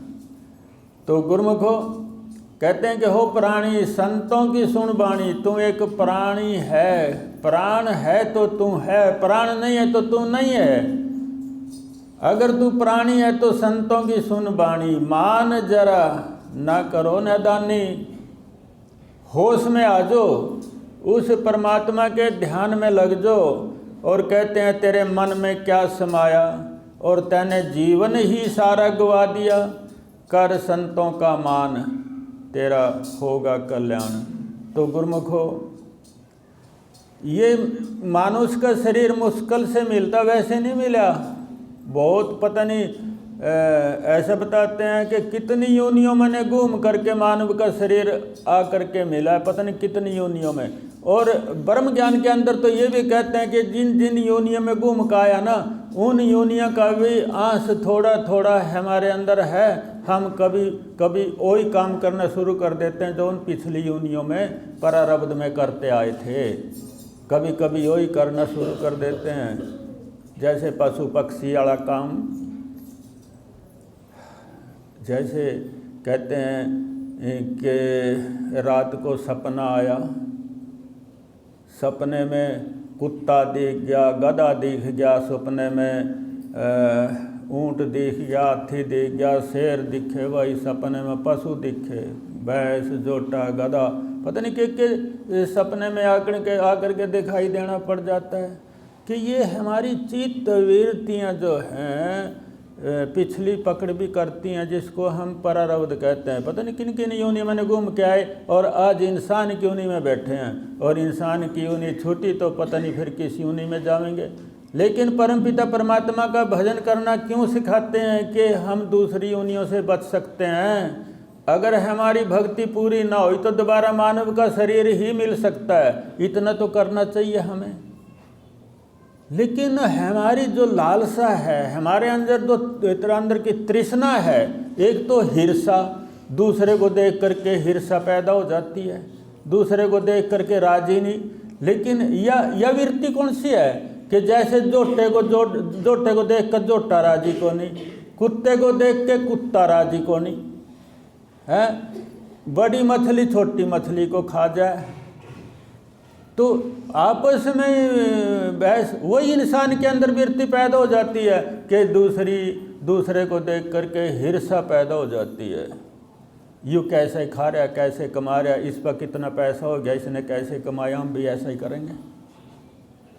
तो गुरुमुखो कहते हैं कि हो प्राणी संतों की सुन बाणी, तू एक प्राणी है। प्राण है तो तू है, प्राण नहीं है तो तू नहीं है। अगर तू प्राणी है तो संतों की सुन बाणी, मान जरा ना करो नादानी, होश में आ जाओ, उस परमात्मा के ध्यान में लग जाओ। और कहते हैं तेरे मन में क्या समाया और तैने जीवन ही सारा गवा दिया, कर संतों का मान तेरा होगा कल्याण। तो गुरुमुखो ये मानुष का शरीर मुश्किल से मिलता, वैसे नहीं मिला। बहुत पता नहीं ऐसा बताते हैं कि कितनी योनियों में घूम करके मानव का शरीर आ करके मिला है, पता नहीं कितनी योनियों में। और ब्रह्म ज्ञान के अंदर तो ये भी कहते हैं कि जिन जिन योनियों में घूम का आया ना, उन योनियों का भी आंश थोड़ा थोड़ा हमारे अंदर है। हम कभी कभी वही काम करना शुरू कर देते हैं जो उन पिछली योनियों में प्रारब्ध में करते आए थे। कभी कभी वही करना शुरू कर देते हैं, जैसे पशु पक्षी वाला काम। जैसे कहते हैं कि रात को सपना आया, सपने में कुत्ता दिख गया, गधा दिख गया, सपने में ऊँट दिख गया, हाथी दिख गया, शेर दिखे, वही सपने में पशु दिखे, भैंस, जोटा, गधा, पता नहीं के सपने में आकर के दिखाई देना पड़ जाता है। कि ये हमारी चित्त वृत्तियाँ जो हैं पिछली पकड़ भी करती हैं, जिसको हम प्रारब्ध कहते हैं। पता नहीं किन किन योनि में घूम के आए और आज इंसान की योनि में बैठे हैं, और इंसान की योनि छूटी तो पता नहीं फिर किस योनि में जाएंगे। लेकिन परमपिता परमात्मा का भजन करना क्यों सिखाते हैं? कि हम दूसरी योनियों से बच सकते हैं। अगर हमारी भक्ति पूरी ना हुई तो दोबारा मानव का शरीर ही मिल सकता है, इतना तो करना चाहिए हमें। लेकिन हमारी जो लालसा है, हमारे अंदर जो अंदर की तृष्णा है, एक तो हिर्सा, दूसरे को देख करके हिर्सा पैदा हो जाती है, दूसरे को देख करके राजी नहीं। लेकिन यह वृत्ति कौन सी है? कि जैसे जोटे को देख कर जोटा राजी को नहीं, कुत्ते को देख के कुत्ता राजी को नहीं है। बड़ी मछली छोटी मछली को खा जाए तो आपस में बहस, वही इंसान के अंदर वृत्ति पैदा हो जाती है कि दूसरे को देख करके हिर्सा पैदा हो जाती है। यूँ कैसे खा रहा, कैसे कमा रहा, इस पर कितना पैसा हो गया, इसने कैसे कमाया, हम भी ऐसा ही करेंगे,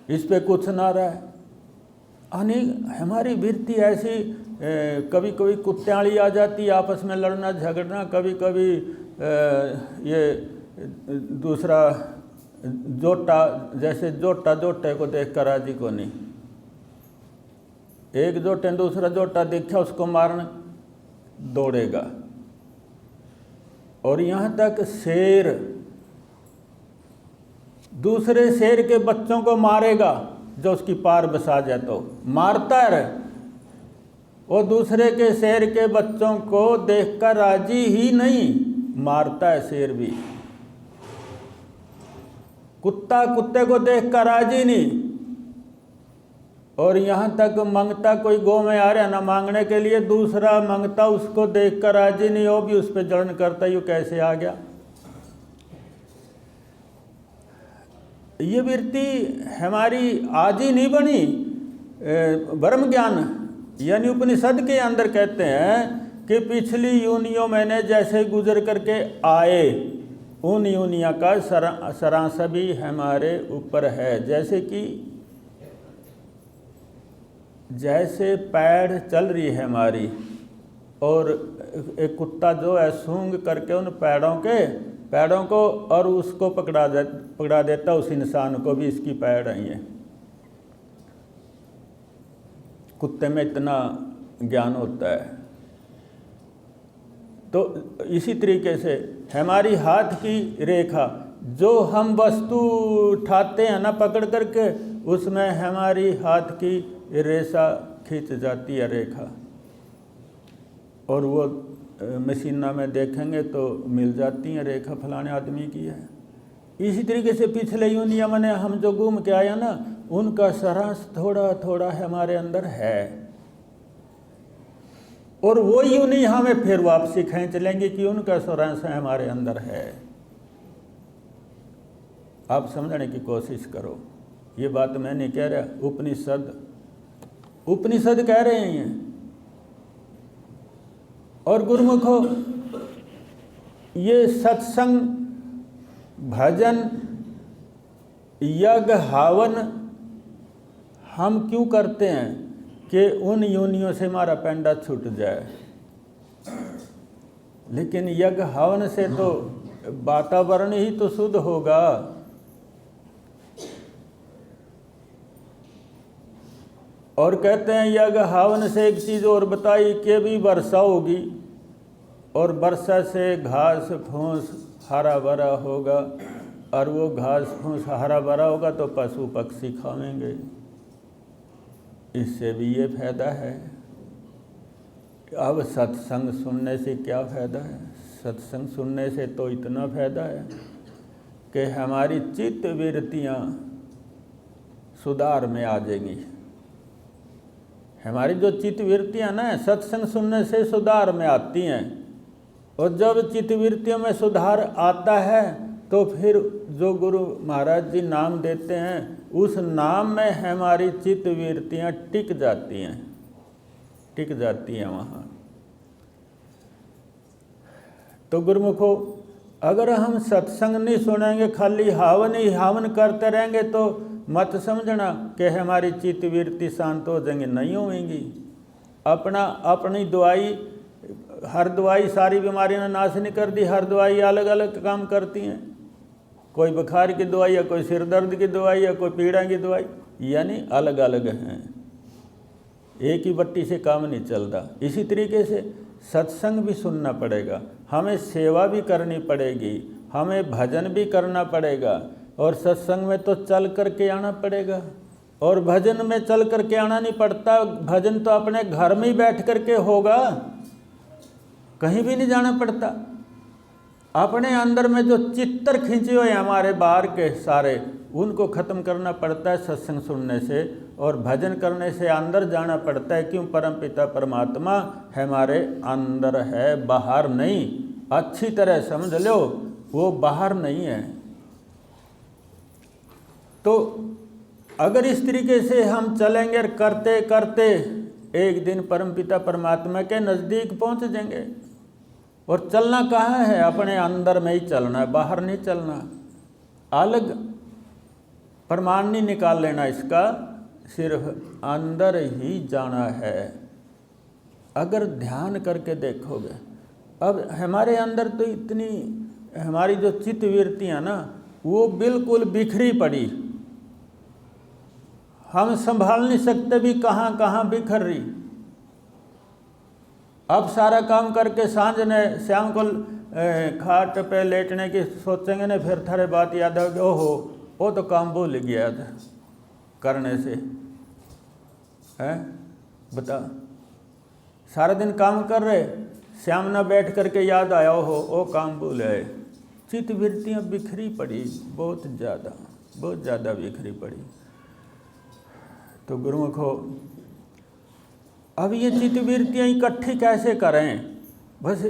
इस पे कुछ ना रहा है। हमारी वृत्ति ऐसी कभी कभी कुत्त्याड़ी आ जाती है, आपस में लड़ना झगड़ना, कभी कभी ये दूसरा जोटा, जैसे जोटा जोटे को देख कर राजी को नहीं, एक जोटे दूसरा जोटा देखा उसको मारने दौड़ेगा। और यहाँ तक शेर दूसरे शेर के बच्चों को मारेगा, जो उसकी पार बसा जाए तो मारता है, और दूसरे के शेर के बच्चों को देखकर राजी ही नहीं, मारता है शेर भी। कुत्ता कुत्ते को देखकर राजी नहीं, और यहाँ तक मांगता, कोई गौ में आ रहा ना मांगने के लिए, दूसरा मांगता उसको देखकर राजी नहीं, वो भी उस पर जलन करता, यूँ कैसे आ गया। ये वृत्ति हमारी आज ही नहीं बनी। ब्रह्म ज्ञान यानी उपनिषद के अंदर कहते हैं कि पिछली योनियों मैंने जैसे गुजर करके आए, उन योनियों का सारांश भी हमारे ऊपर है। जैसे पैर चल रही है हमारी, और एक कुत्ता जो है सूंघ करके उन पैरों को और उसको पकड़ा देता उस इंसान को भी, इसकी पैर आई है। कुत्ते में इतना ज्ञान होता है। तो इसी तरीके से हमारी हाथ की रेखा, जो हम वस्तु उठाते हैं ना पकड़ करके, उसमें हमारी हाथ की रेखा खींच जाती है रेखा, और वो मशीना में देखेंगे तो मिल जाती हैं रेखा फलाने आदमी की है। इसी तरीके से पिछले योनिया में हम जो घूम के आया ना, उनका सारांश थोड़ा थोड़ा हमारे अंदर है, और वो योनि हमें फिर वापसी खींच लेंगे कि उनका सारांश हमारे अंदर है। आप समझने की कोशिश करो, ये बात मैं नहीं कह रहा, उपनिषद कह रहे हैं। और गुरुमुखो, ये सत्संग, भजन, यज्ञ, हवन हम क्यों करते हैं? कि उन योनियों से हमारा पेंडा छूट जाए। लेकिन यज्ञ हवन से तो वातावरण ही तो शुद्ध होगा। और कहते हैं यज्ञ हवन से एक चीज़ और बताई कि भी वर्षा होगी, और वर्षा से घास फूस हरा भरा होगा, और वो घास फूस हरा भरा होगा तो पशु पक्षी खाएंगे। इससे भी ये फायदा है। अब सत्संग सुनने से क्या फ़ायदा है? सत्संग सुनने से तो इतना फ़ायदा है कि हमारी चित्त वृत्तियाँ सुधार में आ जाएंगी। हमारी जो चित्त वृत्तियाँ ना सत्संग सुनने से सुधार में आती हैं, और जब चित्त वृत्तियों में सुधार आता है तो फिर जो गुरु महाराज जी नाम देते हैं, उस नाम में हमारी चित्त वृत्तियाँ टिक जाती हैं। टिक जाती हैं वहाँ। तो गुरुमुखो, अगर हम सत्संग नहीं सुनेंगे, खाली हावन ही हावन करते रहेंगे, तो मत समझना कि हमारी चित्त वृत्ति शांत हो जाएंगी, नहीं होंगी। अपनी दवाई, हर दवाई सारी बीमारियां नाश नहीं कर दी, हर दवाई अलग अलग काम करती हैं। कोई बुखार की दवाई या कोई सिर दर्द की दवाई या कोई पीड़ा की दवाई, यानी अलग अलग हैं, एक ही बत्ती से काम नहीं चलता। इसी तरीके से सत्संग भी सुनना पड़ेगा, हमें सेवा भी करनी पड़ेगी, हमें भजन भी करना पड़ेगा, और सत्संग में तो चल करके आना पड़ेगा। और भजन में चल करके आना नहीं पड़ता, भजन तो अपने घर में ही बैठ करके होगा, कहीं भी नहीं जाना पड़ता। अपने अंदर में जो चित्तर खींचे हुए हमारे बाहर के सारे, उनको ख़त्म करना पड़ता है सत्संग सुनने से, और भजन करने से अंदर जाना पड़ता है। क्यों? परमपिता परमात्मा हमारे अंदर है, बाहर नहीं। अच्छी तरह समझ लो, वो बाहर नहीं है। तो अगर इस तरीके से हम चलेंगे और करते करते एक दिन परमपिता परमात्मा के नज़दीक पहुंच जाएंगे। और चलना कहाँ है? अपने अंदर में ही चलना है, बाहर नहीं चलना। अलग प्रमाण नहीं निकाल लेना इसका, सिर्फ अंदर ही जाना है। अगर ध्यान करके देखोगे, अब हमारे अंदर तो इतनी हमारी जो चित्त वृत्तियाँ ना, वो बिल्कुल बिखरी पड़ी, हम संभाल नहीं सकते भी कहाँ कहाँ बिखर रही। अब सारा काम करके सांझ ने शाम को खाट पे लेटने की सोचेंगे ना, फिर थारे बात याद आओगे, ओहो वो तो काम भूल गया था करने से, है बता। सारा दिन काम कर रहे, शाम ना बैठ करके याद आया, ओहो वो काम भूल आए। चित्त वृत्तियाँ बिखरी पड़ी, बहुत ज़्यादा बिखरी पड़ी। तो गुरुमुखो, अब ये चित्त वृत्तियाँ इकट्ठी कैसे करें? बस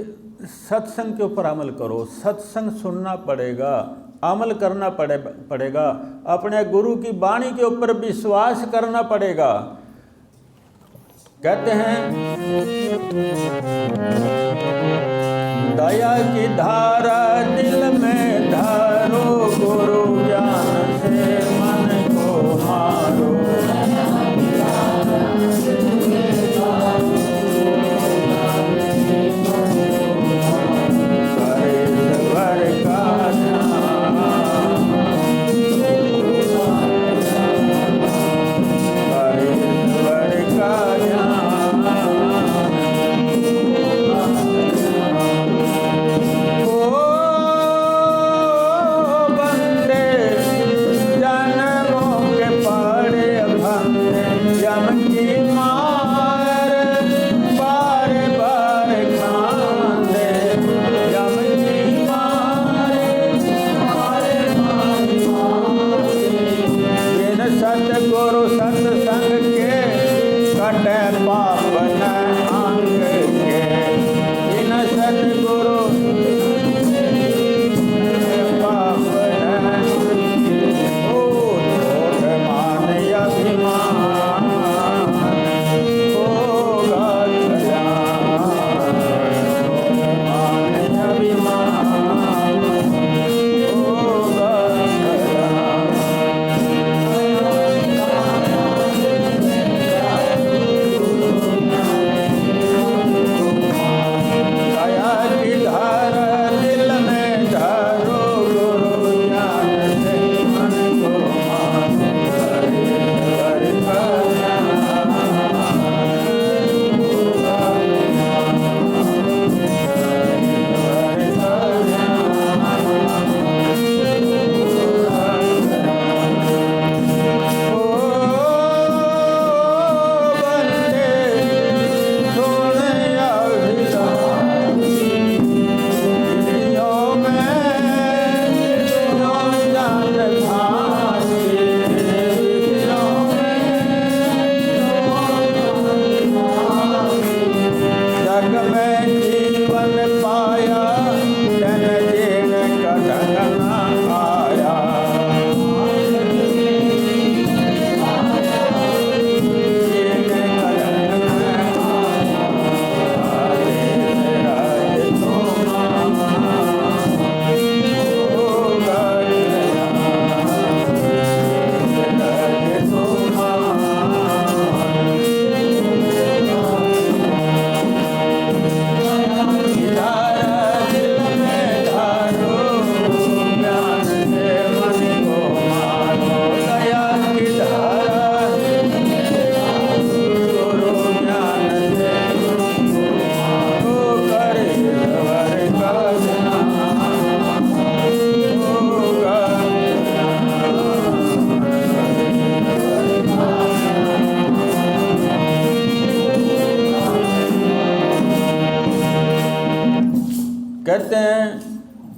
सत्संग के ऊपर अमल करो, सत्संग सुनना पड़ेगा, अमल करना पड़ेगा, अपने गुरु की वाणी के ऊपर विश्वास करना पड़ेगा। कहते हैं दया की धारा दिल में धारो, गुरु ज्ञान से मन को मारो।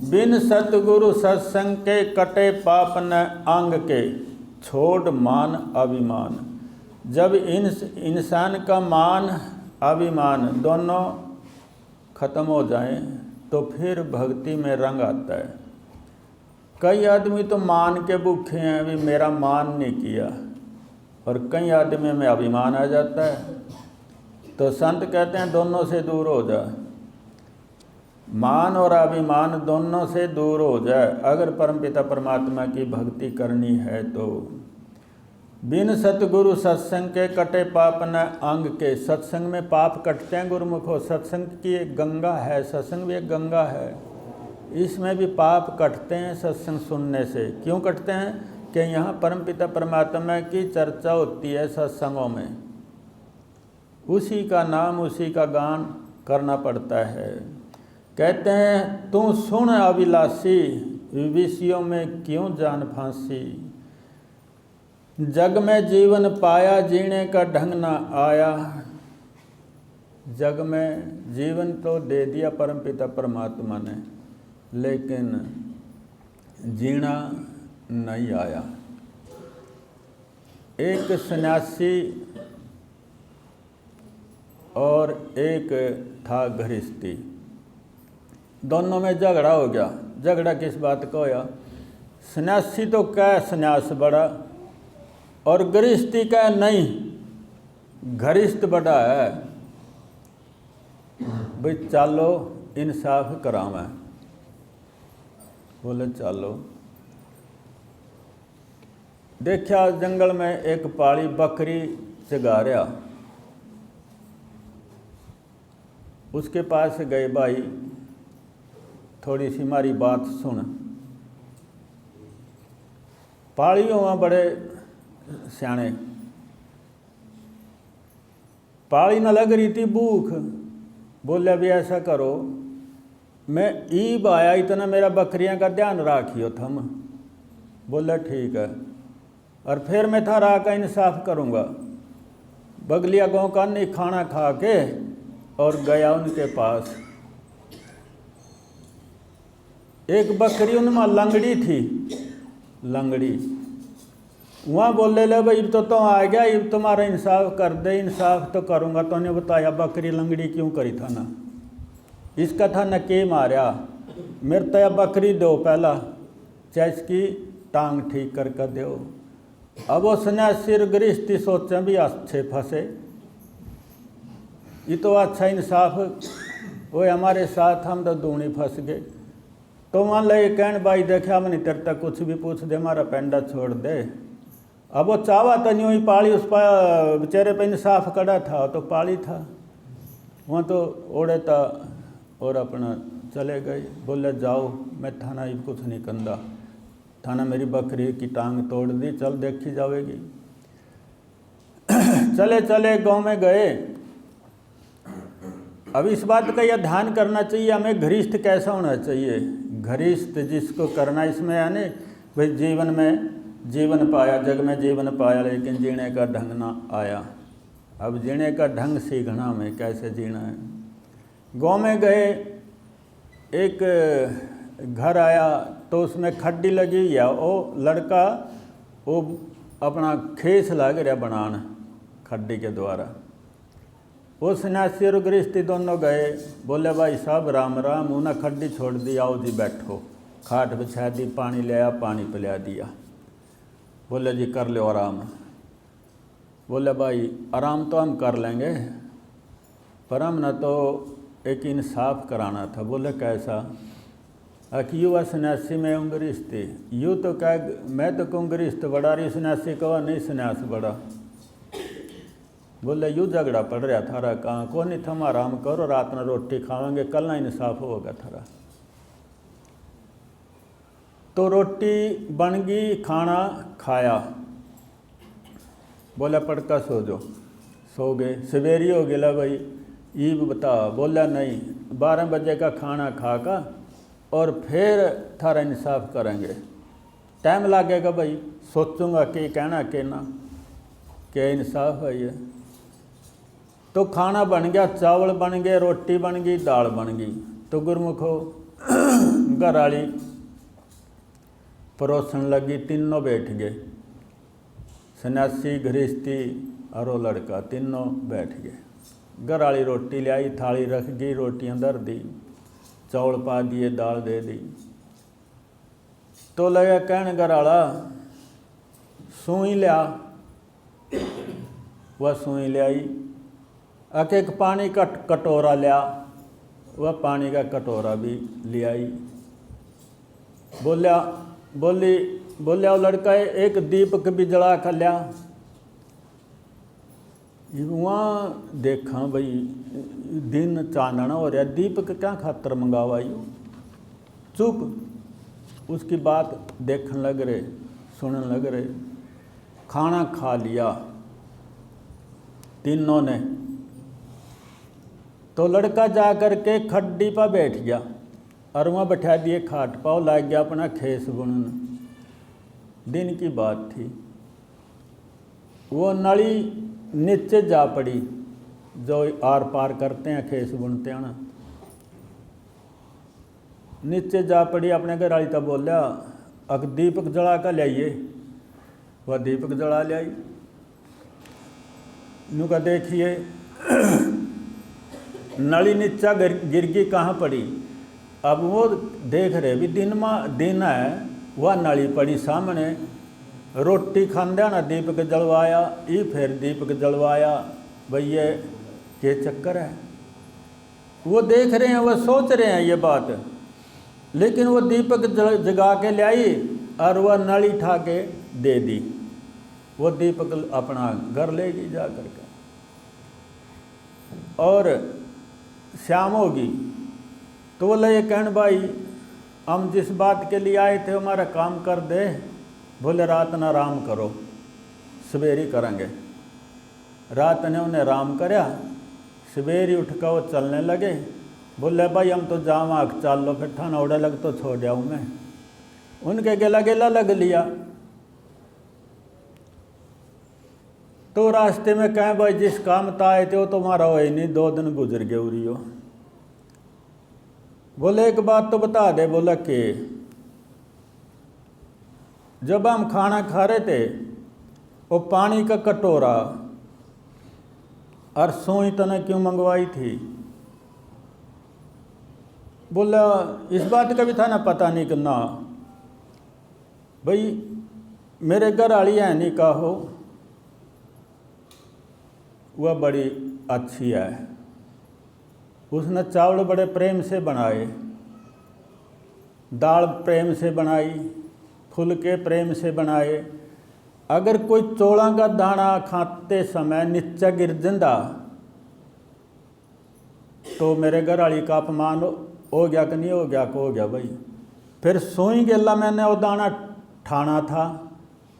बिन सतगुरु सत्संग के कटे पाप न अंग के, छोड़ मान अभिमान। जब इंसान का मान अभिमान दोनों खत्म हो जाएं तो फिर भक्ति में रंग आता है। कई आदमी तो मान के भूखे हैं, अभी मेरा मान नहीं किया, और कई आदमी में अभिमान आ जाता है। तो संत कहते हैं दोनों से दूर हो जा, मान और अभिमान दोनों से दूर हो जाए अगर परमपिता परमात्मा की भक्ति करनी है तो। बिन सतगुरु सत्संग के कटे पाप न अंग के, सत्संग में पाप कटते हैं गुरुमुखो। सत्संग की एक गंगा है, सत्संग भी एक गंगा है, इसमें भी पाप कटते हैं सत्संग सुनने से। क्यों कटते हैं कि यहाँ परमपिता परमात्मा की चर्चा होती है सत्संगों में, उसी का नाम उसी का गान करना पड़ता है। कहते हैं तू सुन अभिलाषी, विषयों में क्यों जान फांसी। जग में जीवन पाया, जीने का ढंग ना आया। जग में जीवन तो दे दिया परमपिता परमात्मा ने, लेकिन जीना नहीं आया। एक सन्यासी और एक था गृहस्थी, दोनों में झगड़ा हो गया। झगड़ा किस बात का होया? सन्यासी तो क्या सन्यास बड़ा और गृहस्थी का नहीं घरिष्ठ बड़ा है। भाई चलो इंसाफ करावे, बोले चलो। देखा जंगल में एक पाली बकरी चगा रहा, उसके पास गए, भाई थोड़ी सी हमारी बात सुन। पालियों में बड़े सियाने, पाली न लग रही थी भूख, बोले अभी ऐसा करो, मैं ईब आया इतना मेरा बकरियां का ध्यान राखियो थम। बोले ठीक है, और फिर मैं थारा का इंसाफ करूँगा। बगलिया गाँव का नहीं खाना खा के और गया उनके पास। एक बकरी उनमें लंगड़ी थी, लंगड़ी। वहाँ बोले ले भाई तो तुम आ गया, अब तुम्हारा इंसाफ कर दे। इंसाफ तो करूँगा। तो ने बताया बकरी लंगड़ी क्यों करी था ना, इसका था न के मारा, मेरे तो बकरी दो पहला, चाहे इसकी टांग ठीक करके दो। अब वो सन्यासी गृहस्थी सोचें भी अच्छे फंसे, ये तो अच्छा इंसाफ वो हमारे साथ, हम तो दूनी फंस गए। तो वहाँ ले कहन भाई देखा मैंने तेरे तक कुछ भी पूछ दे, हमारा पेंडा छोड़ दे। अब वो चावा तो यूँ ही पाली उस पर बेचारे पे इंसाफ कड़ा था, तो पाली था वहाँ तो ओढ़े था और अपना चले गए। बोले जाओ मैं थाना ये कुछ नहीं कंदा, थाना मेरी बकरी की टांग तोड़ दी, चल देखी जाएगी। चले चले गांव में गए। अब इस बात का यह ध्यान करना चाहिए हमें, घरिष्ठ कैसा होना चाहिए। घरिष्ठ जिसको करना इसमें यानी भाई जीवन में जीवन पाया, जग में जीवन पाया, लेकिन जीने का ढंग ना आया। अब जीने का ढंग सीखना में कैसे जीना है। गांव में गए, एक घर आया तो उसमें खड्डी लगी हुई है, वो लड़का वो अपना खेस लग रहा बनान खड्डी के द्वारा। वो सन्यासी और गृहस्थी दोनों गए, बोले भाई साहब राम राम। उन्हें खड्डी छोड़ दी, आओ जी बैठो। खाट बिछा दी, पानी ले आया, पानी पिला दिया। बोले जी कर लो आराम। बोले भाई आराम तो हम कर लेंगे, पर हम न तो एक इंसाफ कराना था। बोले कैसा? कि युवा सन्यासी में हूँ गृहस्थी, यूँ तो क्या मैं तो कहूँ गृहस्थ बड़ा, रही सन्यासी कहा नहीं सन्यास बड़ा। बोले यूँ झगड़ा पड़ रहा थारा, कहाँ को नहीं, थम आराम करो, रात में रोटी खाएंगे, कल ना इंसाफ होगा थारा। तो रोटी बन गई, खाना खाया। बोला पड़का सो जो, सो गए। सवेरी हो गया भाई ईब बता। बोला नहीं, 12 बजे का खाना खा का और फिर थारा इंसाफ करेंगे। टाइम लगेगा भाई, सोचूंगा कि कहना कि ना क्या इंसाफ है ये। तो खाना बन गया, चावल बन गए, रोटी बन गई, दाल बन गई। तो गुरमुखो घर वाली परोसन लगी, तीनों बैठ गए, सन्यासी, गृहस्थी और वो लड़का, तीनों बैठ गए। घर वाली रोटी ले आई, थाली रख गई, रोटियां धर दी, चौल पा दिए, दाल दे दी। तो लगा कहने घर वाला सूई लिया। वह सूई ले आई। एक पानी का कटोरा लिया, वह पानी का कटोरा भी ले आई। बोलिया वो लड़का एक दीपक भी जला कर लिया। वहाँ देखा भाई दिन चांदना हो रहा, दीपक क्या खातर मंगावा यू। चुप। उसकी बात देखने लग रहे, सुनने लग रहे। खाना खा लिया तीनों ने। तो लड़का जा कर के खड्डी पर बैठ गया और वहाँ बैठा दिए खाट पाव, लाग गया अपना खेस बुनन। दिन की बात थी। वो नली नीचे जा पड़ी, जो आर पार करते हैं खेस बुनते हैं ना, नीचे जा पड़ी। अपने घर वाली तब बोलिया अक दीपक जला कर लाइए। वह दीपक जला ले आई। नू का देखिए नली नीचा गिर गई, कहाँ पड़ी। अब वो देख रहे भी दिन है, वह नली पड़ी सामने। रोटी खांदे ना दीपक जलवाया, ये फिर दीपक जलवाया। भैया ये चक्कर है। वो देख रहे हैं, वह सोच रहे हैं ये बात, लेकिन वो दीपक जगा के ले आई और वह नली उठा के दे दी। वो दीपक अपना घर ले गई जा करके। और शाम होगी तो बोले ये कहन भाई हम जिस बात के लिए आए थे हमारा काम कर दे। बोले रात ना आराम करो, सवेरे करेंगे। रात ने उन्हें आराम करया, सवेरे उठ कर वो चलने लगे। बोले भाई हम तो जावा, चल लो फिर ठाना उड़ा लग तो छोड़ जाऊँ मैं। उनके गेला गेला लग लिया। तो रास्ते में कहें भाई जिस काम तो आए थे वो तुम्हारा हो ही नहीं, 2 दिन गुजर गए उरियो। बोले एक बात तो बता दे। बोला कि जब हम खाना खा रहे थे वो पानी का कटोरा और सुई तने क्यों मंगवाई थी। बोला इस बात का भी था ना पता नहीं कि ना भाई मेरे घर वाली है नहीं कहो, वह बड़ी अच्छी है। उसने चावल बड़े प्रेम से बनाए, दाल प्रेम से बनाई, फुलके प्रेम से बनाए। अगर कोई चौला का दाना खाते समय नीचा गिर जिंदा तो मेरे घर वाली का अपमान हो गया कि नहीं हो गया। को हो गया भाई। फिर सोई गेला मैंने वो दाना ठाना था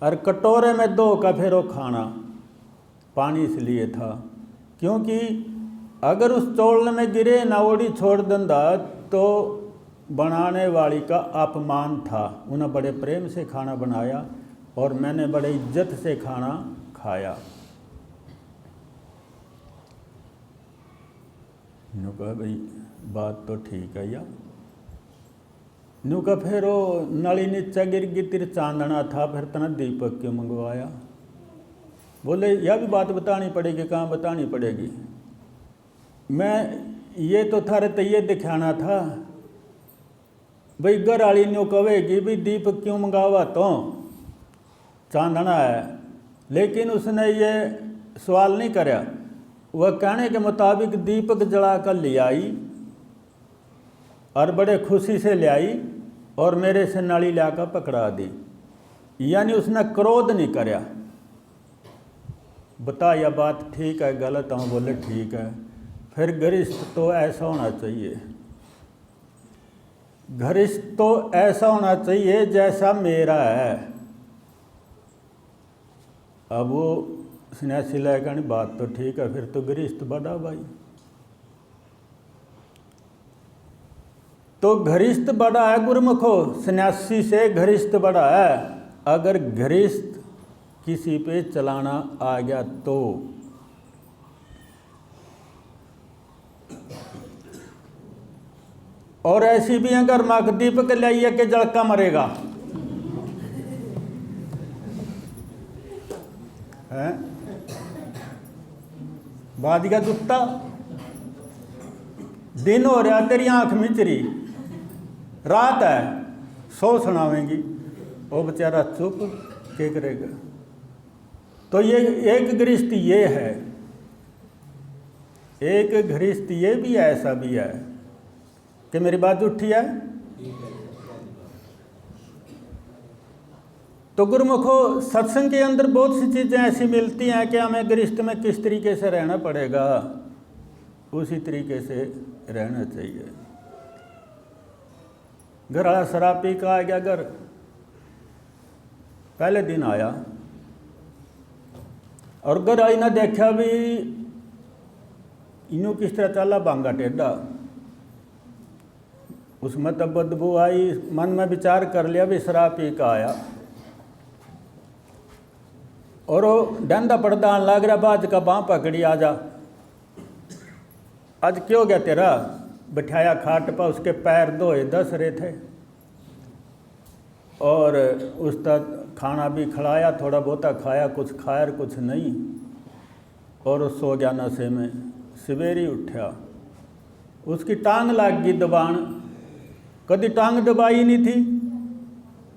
और कटोरे में 2 का फिर वो खाना पानी इसलिए था क्योंकि अगर उस चौल में गिरे ना ओड़ी छोड़ देंदा तो बनाने वाली का अपमान था। उन्हें बड़े प्रेम से खाना बनाया और मैंने बड़े इज्जत से खाना खाया। नु कहा भाई बात तो ठीक है यार। नु का फिर वो नली नीचा गिर गई, तिर चांदना था, फिर तना दीपक क्यों मंगवाया। बोले यह भी बात बतानी पड़ेगी। कहाँ बतानी पड़ेगी। मैं ये तो थारे तो ये दिखाना था भाई घर वाली न्यू कहेगी भाई दीपक क्यों मंगावा तो चांदना है, लेकिन उसने ये सवाल नहीं करया। वह कहने के मुताबिक दीपक जला कर ले आई और बड़े खुशी से ले आई और मेरे से नाली लाकर पकड़ा दी। यानी उसने क्रोध नहीं करया। बता यह बात ठीक है गलत। हम बोले ठीक है। फिर गृहस्थ तो ऐसा होना चाहिए, गृहस्थ तो ऐसा होना चाहिए जैसा मेरा है। अब वो सन्यासी लायक बात तो ठीक है, फिर तो गृहस्थ बड़ा भाई। तो गृहस्थ बड़ा है गुरुमुखो, सन्यासी से गृहस्थ बड़ा है। अगर गृहस्थ किसी पे चलाना आ गया तो और ऐसी भी अगर मक दीपक लाइए के जड़का मरेगा है बाद का दुत्ता दिन हो रहा तेरी आंख मिचरी रात है सो सुनावेंगी वो बेचारा चुप क्या करेगा। तो ये एक गृहस्थ ये है, एक गृहस्थ ये भी है, ऐसा भी है कि मेरी बात उठी है। तो गुरुमुखो सत्संग के अंदर बहुत सी चीज़ें ऐसी मिलती हैं कि हमें गृहस्थ में किस तरीके से रहना पड़ेगा, उसी तरीके से रहना चाहिए। घर वाला शराब पी का आ गया, घर पहले दिन आया और घर आई ना देखा भी इनू किस तरह चला बांगा टेढ़ा, उसमें तब बदबू आई। मन में विचार कर लिया भी शराब पी का आया और वो डंडा पड़दा आने लग रहा, बाज का बाँह पकड़ी, आजा आज क्यों गया तेरा। बिठाया खाट पर, उसके पैर धोए दस रहे थे और उसका खाना भी खिलाया, थोड़ा बहुता खाया, कुछ खाया कुछ नहीं, और सो गया नशे में। सवेरे उठा, उसकी टांग लग गई दबाण, कभी टांग दबाई नहीं थी।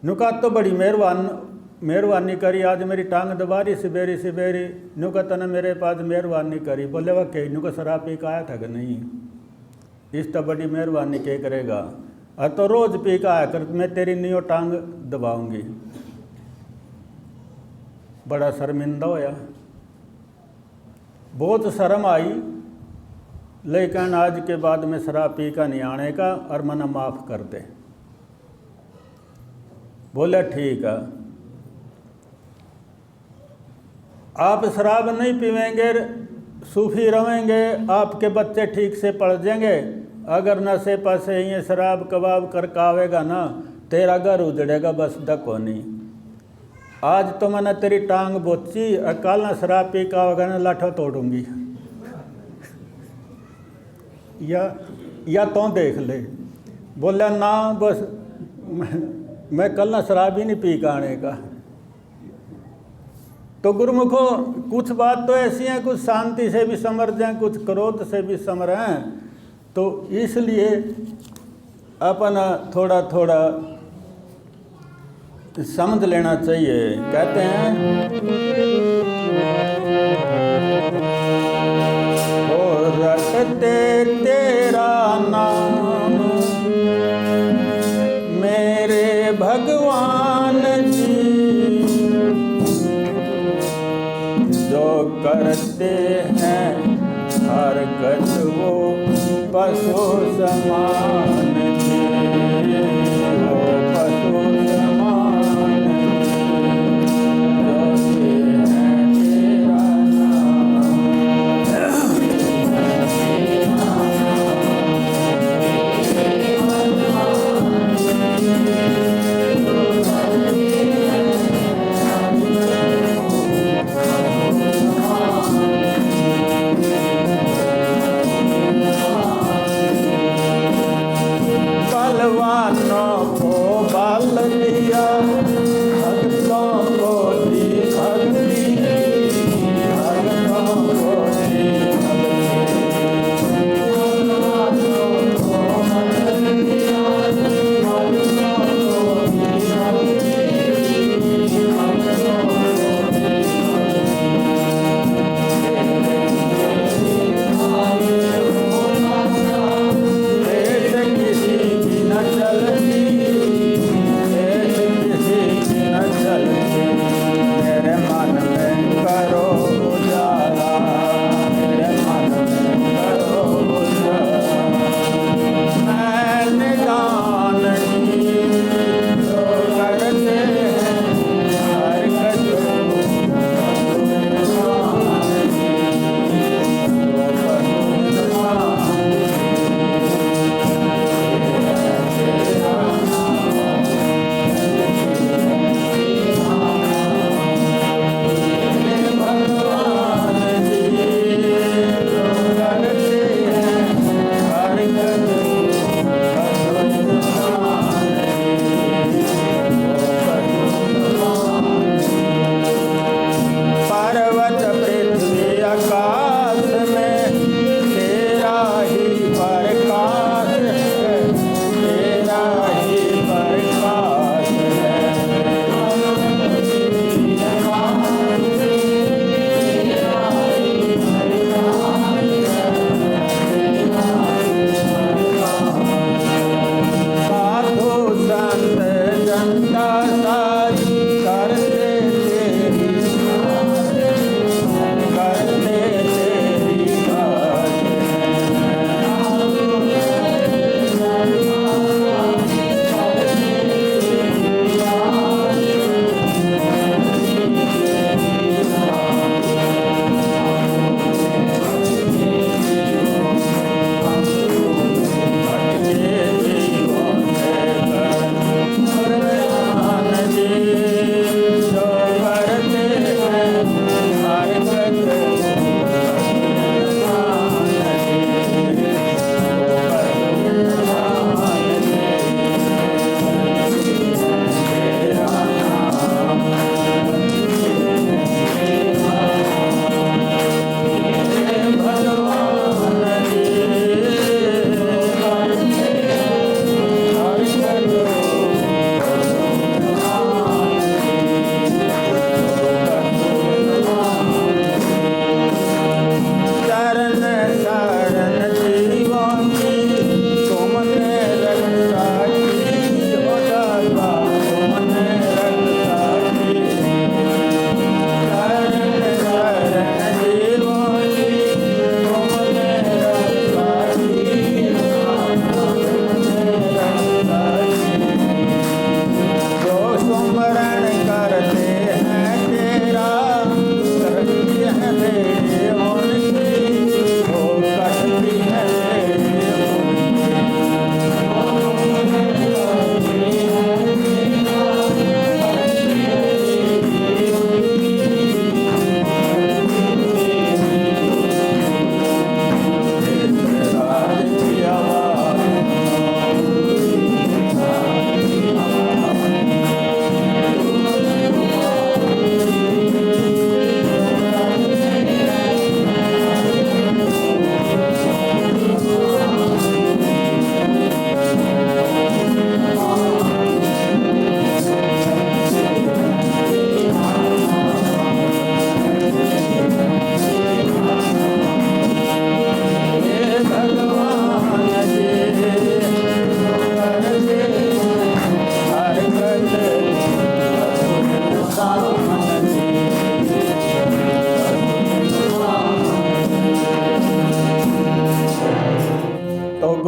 नुका तो बड़ी मेहरबानी करी, आज मेरी टांग दबा रही सवेरे सवेरे। नुका तने मेरे पास मेहरबानी करी। बोले वह कही नुका शराब पी का आया था कि नहीं, इस तो बड़ी मेहरबानी क्या करेगा, तो रोज पी का आया कर, मैं तेरी नहीं टांग दबाऊंगी। बड़ा शर्मिंदा होया, बहुत शर्म आई, लेकिन आज के बाद में शराब पी का नहीं आने का और मना माफ़ कर दे। बोले ठीक है, आप शराब नहीं पीवेंगे, सूफी रहेंगे, आपके बच्चे ठीक से पढ़ जाएंगे। अगर नशे पासे ये शराब कबाब कर आवेगा ना, तेरा घर उजड़ेगा, बस दको नहीं। आज तो मैंने तेरी टांग बोची और कल ना शराब पी का होगा ना लाठा तोड़ूंगी, या तो देख ले। बोला ना बस मैं कल ना शराब ही नहीं पी का आने का। तो गुरुमुखो कुछ बात तो ऐसी हैं, कुछ शांति से भी समर जाएं, कुछ क्रोध से भी समर हैं, तो इसलिए अपना थोड़ा थोड़ा समझ लेना चाहिए। कहते हैं ओ रटते तेरा नाम मेरे भगवान जी, जो करते हैं हरकत वो पशु समान जी, वो पशु समान जी, जो है तेरा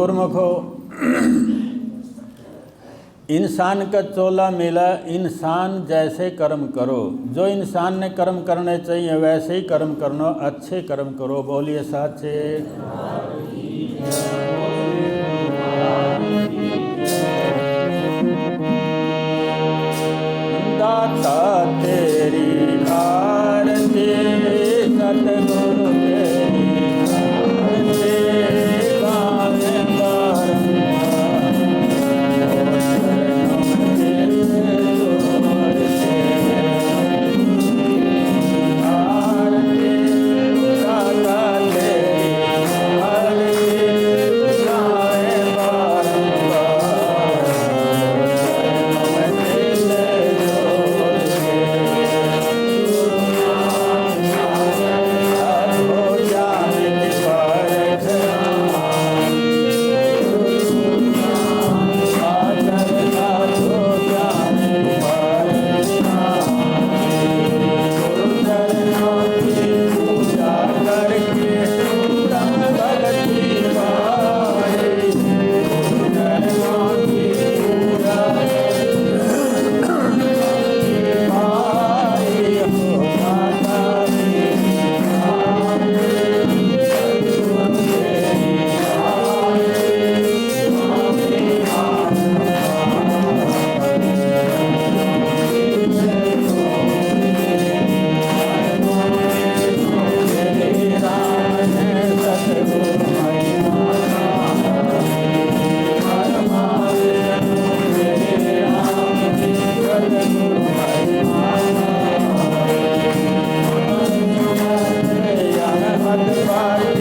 गुरमुखो इंसान का चोला मिला, इंसान जैसे कर्म करो। जो इंसान ने कर्म करने चाहिए वैसे ही कर्म करना, अच्छे कर्म करो। बोलिए साचे। दाता तेरी आरती, सतगुरु तेरी आरती, गावे बारंबार Bye.